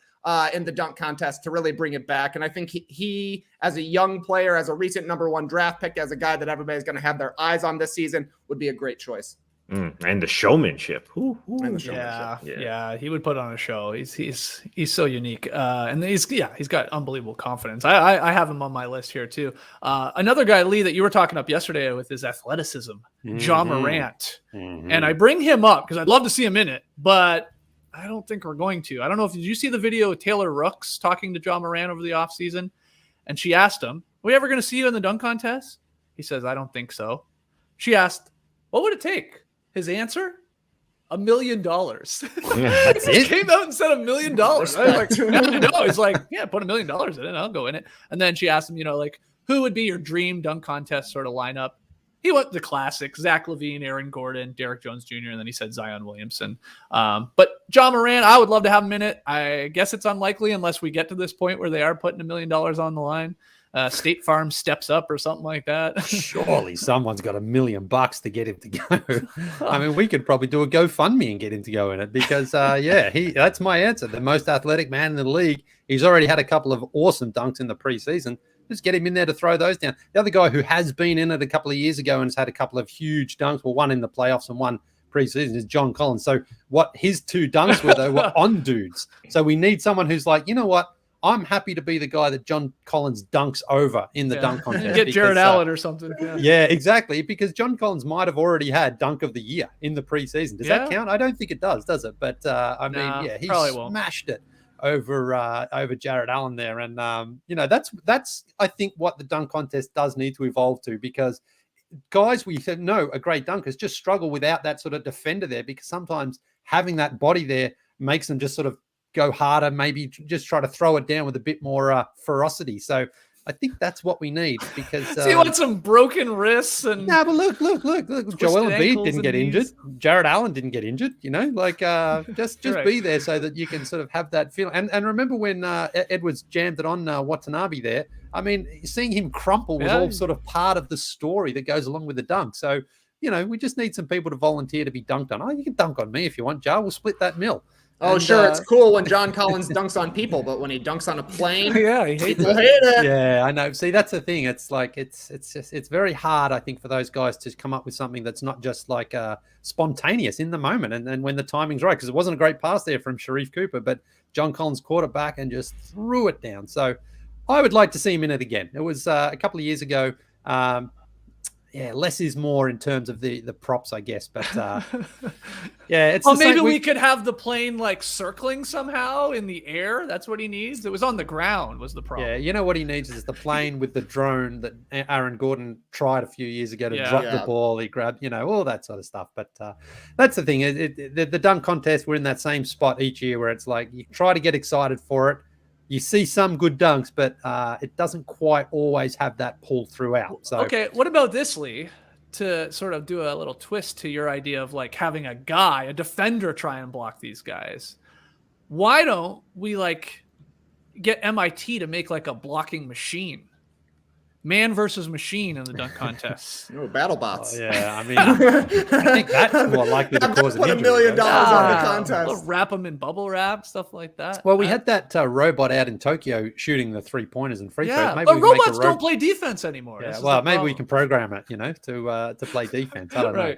in the dunk contest to really bring it back. And I think he, as a young player, as a recent #1 draft pick, as a guy that everybody's going to have their eyes on this season, would be a great choice. And the showmanship. And the showmanship. Yeah, he would put on a show. He's so unique, and he's got unbelievable confidence. I have him on my list here too. Another guy, Leigh, that you were talking up yesterday with his athleticism, Ja Morant, and I bring him up because I'd love to see him in it, but I don't think we're going to. I don't know if did you see the video of Taylor Rooks talking to Ja Morant over the offseason, and she asked him, "Are we ever going to see you in the dunk contest?" He says, "I don't think so." She asked, "What would it take?" His answer, $1 million. That's it? He came out and said $1 million. I was like, no. He's like, yeah, put $1 million in it. I'll go in it. And then she asked him, like, who would be your dream dunk contest sort of lineup? He went the classic, Zach LaVine, Aaron Gordon, Derrick Jones Jr., and then he said Zion Williamson. But Ja Morant, I would love to have him in it. I guess it's unlikely unless we get to this point where they are putting $1 million on the line. State Farm steps up or something like that. Surely someone's got $1 million to get him to go. I mean, we could probably do a GoFundMe and get him to go in it because, that's my answer. The most athletic man in the league. He's already had a couple of awesome dunks in the preseason. Just get him in there to throw those down. The other guy who has been in it a couple of years ago and has had a couple of huge dunks, well, one in the playoffs and one preseason is John Collins. So what his 2 dunks were, though, were on dudes. So we need someone who's like, you know what? I'm happy to be the guy that John Collins dunks over in the dunk contest. Get Jared Allen or something. Yeah, exactly. Because John Collins might have already had dunk of the year in the preseason. Does that count? I don't think it does it? But he smashed it over Jared Allen there. And that's I think what the dunk contest does need to evolve to, because guys we know are great dunkers just struggle without that sort of defender there, because sometimes having that body there makes them just sort of go harder, maybe just try to throw it down with a bit more ferocity. So I think that's what we need, because so you want some broken wrists and but look. Joel Embiid didn't get injured. Jared Allen didn't get injured. Just right. Be there so that you can sort of have that feel. And remember when Edwards jammed it on Watanabe there? I mean, seeing him crumple was all sort of part of the story that goes along with the dunk. So we just need some people to volunteer to be dunked on. Oh, you can dunk on me if you want, Jar. We'll split that mill. Oh, sure. It's cool when John Collins dunks on people, but when he dunks on a plane, people hate it. Yeah, I know. See, that's the thing. It's like it's very hard, I think, for those guys to come up with something that's not just like spontaneous in the moment, and then when the timing's right. Because it wasn't a great pass there from Sharif Cooper, but John Collins caught it back and just threw it down. So I would like to see him in it again. It was a couple of years ago. Less is more in terms of the props, I guess. But it's. Well, maybe we could have the plane like circling somehow in the air. That's what he needs. It was on the ground was the problem. Yeah, you know what he needs is the plane with the drone that Aaron Gordon tried a few years ago to drop the ball. He grabbed, all that sort of stuff. But that's the thing. The dunk contest, we're in that same spot each year where it's like you try to get excited for it. You see some good dunks, but it doesn't quite always have that pull throughout. So okay, what about this, Leigh? To sort of do a little twist to your idea of like having a defender try and block these guys. Why don't we like get MIT to make like a blocking machine? Man versus machine in the dunk contest. Battle bots. I mean, I think that's more likely to cause an injury. $1 million on the contest. Wrap them in bubble wrap, stuff like that. Well, we had that robot out in Tokyo shooting the 3-pointers and free throws. Maybe robots don't play defense anymore. Yeah, well, maybe we can program it, to play defense. I don't know.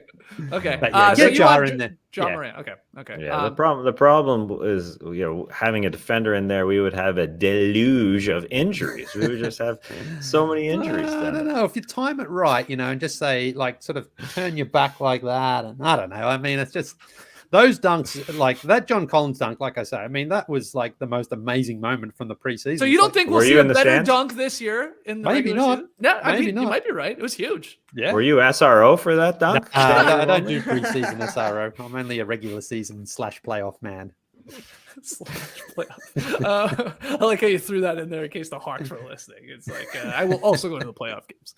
Okay. But get Jar in there. John Morant. Okay. Yeah. The problem is, having a defender in there, we would have a deluge of injuries. We would just have so many injuries. I don't know if you time it right, and just say like sort of turn your back like that, and I don't know. I mean, it's just those dunks, like that John Collins dunk. Like I say, I mean that was like the most amazing moment from the preseason. So you don't think we'll see a better dunk this year in the maybe not? Season? Yeah, maybe not. You might be right. It was huge. Yeah. Were you SRO for that dunk? I don't do preseason SRO. I'm only a regular season / playoff man. I like how you threw that in there in case the Hawks were listening. It's like I will also go to the playoff games.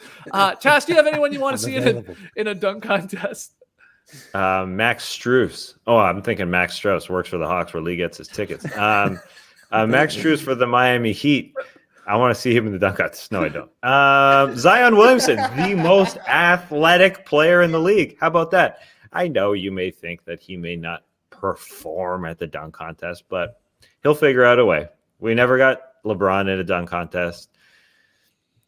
Chas, do you have anyone you want to see in a dunk contest? Max Strus. Oh, I'm thinking Max Strus works for the Hawks where Leigh gets his tickets. Max Strus for the Miami Heat. I want to see him in the dunk contest. No, I don't. Zion Williamson, the most athletic player in the league. How about that? I know you may think that he may not perform at the dunk contest, but he'll figure out a way. We never got LeBron in a dunk contest.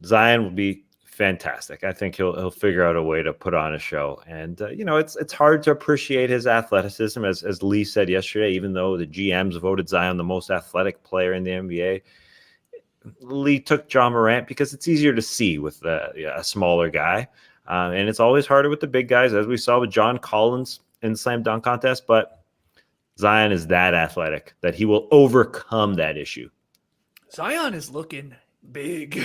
Zion will be fantastic. I think he'll figure out a way to put on a show. And it's hard to appreciate his athleticism, as Leigh said yesterday. Even though the GMs voted Zion the most athletic player in the NBA, Leigh took John Morant because it's easier to see with a smaller guy, and it's always harder with the big guys, as we saw with John Collins in the slam dunk contest. But Zion is that athletic that he will overcome that issue. Zion is looking big.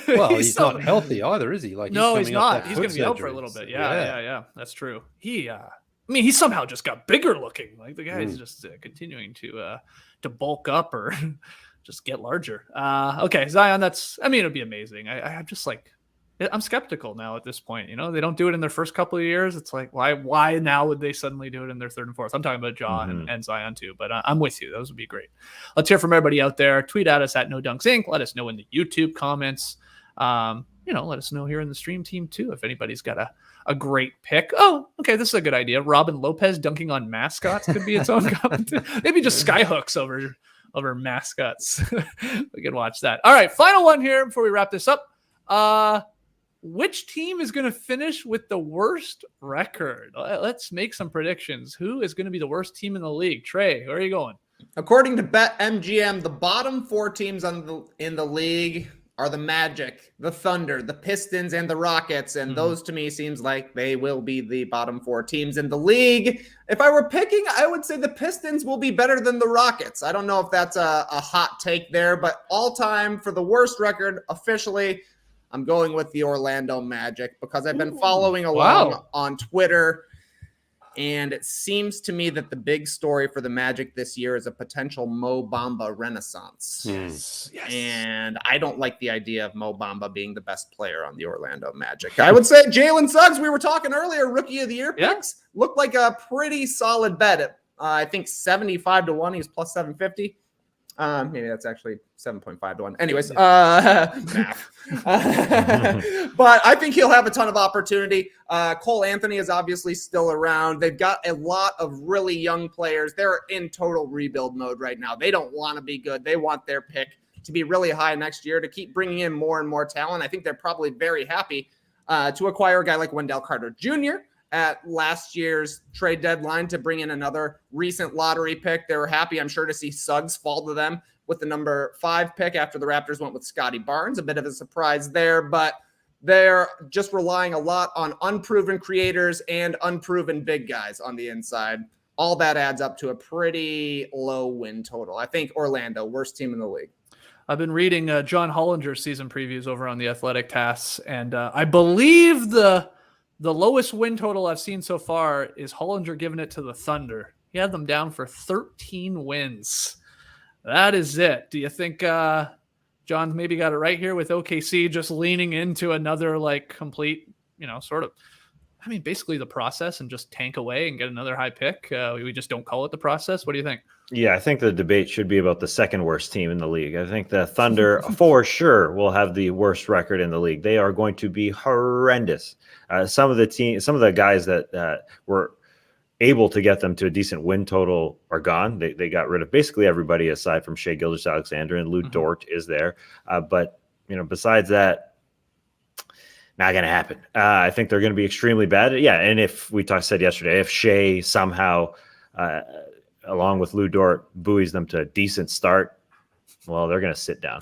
Well, he's not healthy either, is he? Like, he's not. He's going to be out for a little bit. Yeah. That's true. He somehow just got bigger looking. Like the guy's just continuing to bulk up or just get larger. Okay, Zion. It'd be amazing. I'm just like, I'm skeptical now at this point. They don't do it in their first couple of years. It's like, why now would they suddenly do it in their third and fourth? I'm talking about Ja and Zion too, but I'm with you. Those would be great. Let's hear from everybody out there. Tweet at us at No Dunks Inc. Let us know in the YouTube comments. Let us know here in the stream team too, if anybody's got a great pick. Oh, okay. This is a good idea. Robin Lopez dunking on mascots could be its own competition. Maybe just skyhooks over mascots. We can watch that. All right. Final one here before we wrap this up. which team is going to finish with the worst record? Let's make some predictions. Who is going to be the worst team in the league? Trey, where are you going? According to BetMGM, the bottom 4 teams in the league are the Magic, the Thunder, the Pistons, and the Rockets. And those, to me, seems like they will be the bottom 4 teams in the league. If I were picking, I would say the Pistons will be better than the Rockets. I don't know if that's a hot take there, but all time for the worst record, officially, I'm going with the Orlando Magic because I've been following along on Twitter. And it seems to me that the big story for the Magic this year is a potential Mo Bamba renaissance. Yes. And I don't like the idea of Mo Bamba being the best player on the Orlando Magic. I would say Jalen Suggs, we were talking earlier, Rookie of the Year picks, looked like a pretty solid bet. I think 75-1, he's plus 750. Maybe that's actually 7.5-1. Anyways, math. But I think he'll have a ton of opportunity. Cole Anthony is obviously still around. They've got a lot of really young players. They're in total rebuild mode right now. They don't want to be good. They want their pick to be really high next year to keep bringing in more and more talent. I think they're probably very happy to acquire a guy like Wendell Carter Jr. at last year's trade deadline to bring in another recent lottery pick. They were happy, I'm sure, to see Suggs fall to them with the number 5 pick after the Raptors went with Scottie Barnes. A bit of a surprise there, but they're just relying a lot on unproven creators and unproven big guys on the inside. All that adds up to a pretty low win total. I think Orlando, worst team in the league. I've been reading John Hollinger's season previews over on the Athletic Tasks, and I believe the lowest win total I've seen so far is Hollinger giving it to the Thunder. He had them down for 13 wins. That is it. Do you think John maybe got it right here with OKC just leaning into another like complete, sort of, basically the process and just tank away and get another high pick? We just don't call it the process. What do you think? Yeah, I think the debate should be about the second worst team in the league. I think the Thunder for sure will have the worst record in the league. They are going to be horrendous. Some of the guys that were able to get them to a decent win total are gone. They got rid of basically everybody aside from Shai Gilgeous-Alexander, and Lou Dort is there. But besides that, not going to happen. I think they're going to be extremely bad. Yeah, and if we said yesterday, if Shai somehow, along with Lou Dort, buoys them to a decent start, well, they're going to sit down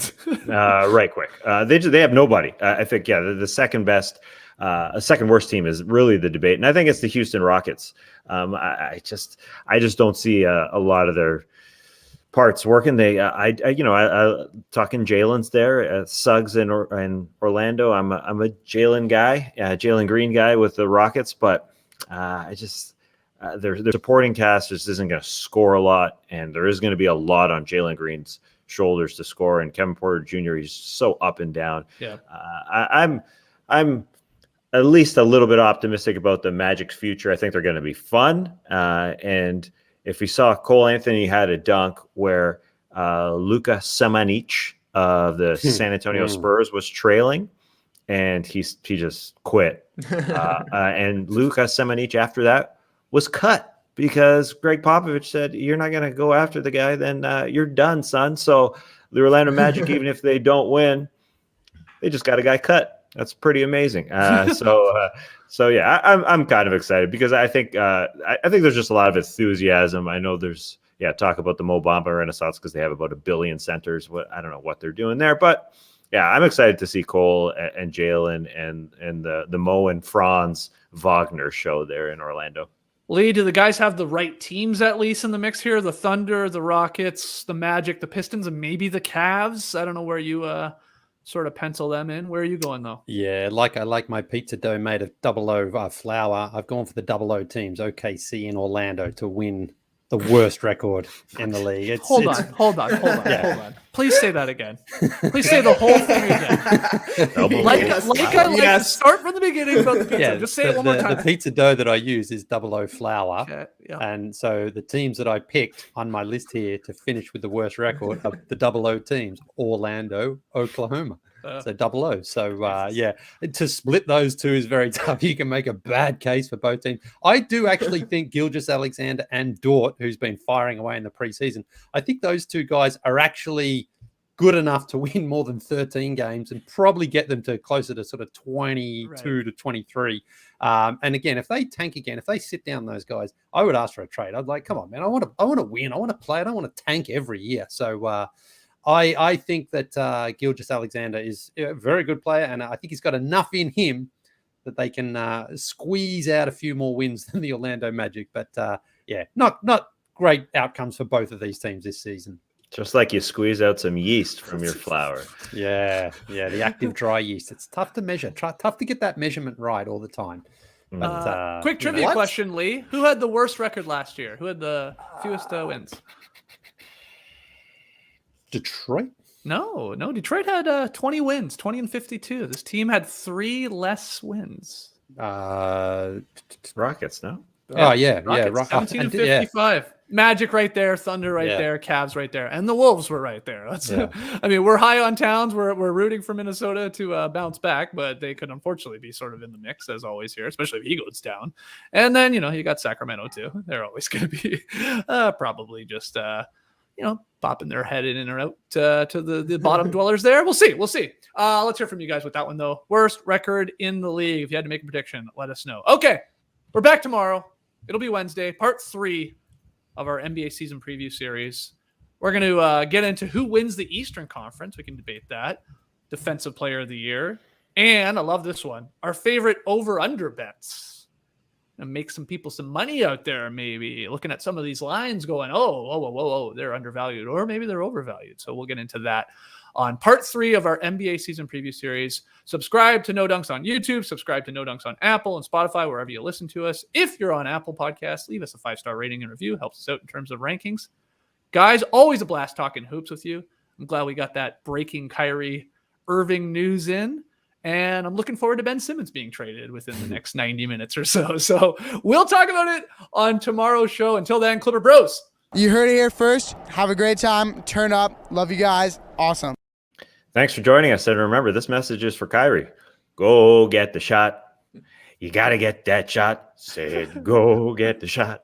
right quick. They have nobody. I think, the second best, second worst team is really the debate, and I think it's the Houston Rockets. I just don't see a lot of their parts working. Talking Jalen's there, Suggs and Orlando. I'm a Jalen guy, Jalen Green guy with the Rockets, but their supporting cast just isn't going to score a lot, and there is going to be a lot on Jalen Green's shoulders to score. And Kevin Porter Jr., he's so up and down. Yeah, I'm at least a little bit optimistic about the Magic's future. I think they're going to be fun. And if we saw Cole Anthony had a dunk where Luka Samanic of the San Antonio Spurs was trailing, and he just quit. And Luka Samanic after that was cut because Greg Popovich said, "You're not going to go after the guy, then you're done, son." So the Orlando Magic, even if they don't win, they just got a guy cut. That's pretty amazing. So yeah, I'm kind of excited because I think there's just a lot of enthusiasm. I know there's talk about the Mo Bamba renaissance because they have about 1 billion centers. I don't know what they're doing there, but yeah, I'm excited to see Cole and Jalen and the Mo and Franz Wagner show there in Orlando. Leigh, do the guys have the right teams at least in the mix here? The Thunder, the Rockets, the Magic, the Pistons, and maybe the Cavs. I don't know where you sort of pencil them in. Where are you going though? Yeah, I like my pizza dough made of 00 flour. I've gone for the 00 teams, OKC and Orlando, to win the worst record in the league. Hold on. Please say that again. Please say the whole thing again. Start from the beginning about the pizza. Yeah, just say it one more time. The pizza dough that I use is 00 flour. Okay, yeah. And so the teams that I picked on my list here to finish with the worst record are the 00 teams, Orlando, Oklahoma. So 00. So, to split those two is very tough. You can make a bad case for both teams. I do actually think Gilgeous-Alexander and Dort, who's been firing away in the preseason, I think those two guys are actually good enough to win more than 13 games and probably get them to closer to sort of 22 to 23. And again, if they tank again, if they sit down those guys, I would ask for a trade. I'd like, come on, man, I want to win. I want to play. I don't want to tank every year. So I think that Gilgeous-Alexander is a very good player, and I think he's got enough in him that they can squeeze out a few more wins than the Orlando Magic. But not great outcomes for both of these teams this season. Just like you squeeze out some yeast from your flour. Yeah, the active dry yeast. It's tough to measure. Tough to get that measurement right all the time. But, quick trivia question, Leigh. Who had the worst record last year? Who had the fewest wins? Detroit? No. Detroit had 20 wins, 20 and 52. This team had 3 less wins. Rockets, no? Rockets, 17 and 55. Magic right there, Thunder right there, Cavs right there, and the Wolves were right there. I mean, we're high on Towns. We're rooting for Minnesota to bounce back, but they could unfortunately be sort of in the mix as always here, especially if he goes down. And then you got Sacramento too. They're always going to be probably just popping their head in or out to the bottom dwellers there. We'll see. Let's hear from you guys with that one though. Worst record in the league. If you had to make a prediction, let us know. Okay, we're back tomorrow. It'll be Wednesday, part 3 of our NBA season preview series. We're going to get into who wins the Eastern Conference. We can debate that. Defensive Player of the Year. And I love this one. Our favorite over-under bets. And make some people some money out there, maybe. Looking at some of these lines going, oh, they're undervalued. Or maybe they're overvalued. So we'll get into that on part 3 of our NBA season preview series. Subscribe to No Dunks on YouTube. Subscribe to No Dunks on Apple and Spotify, wherever you listen to us. If you're on Apple Podcasts, leave us a 5-star rating and review. Helps us out in terms of rankings. Guys, always a blast talking hoops with you. I'm glad we got that breaking Kyrie Irving news in. And I'm looking forward to Ben Simmons being traded within the next 90 minutes or so. So we'll talk about it on tomorrow's show. Until then, Clipper Bros. You heard it here first. Have a great time. Turn up. Love you guys. Awesome. Thanks for joining us. And remember, this message is for Kyrie. Go get the shot. You got to get that shot. Said, go get the shot.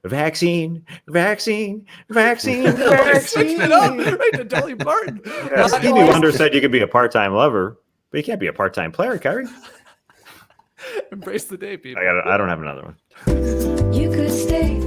Vaccine. Switched it up right to Dolly Parton. Yeah, Stevie Wonder said you could be a part-time lover, but you can't be a part-time player, Kyrie. Embrace the day, people. I don't have another one. You could stay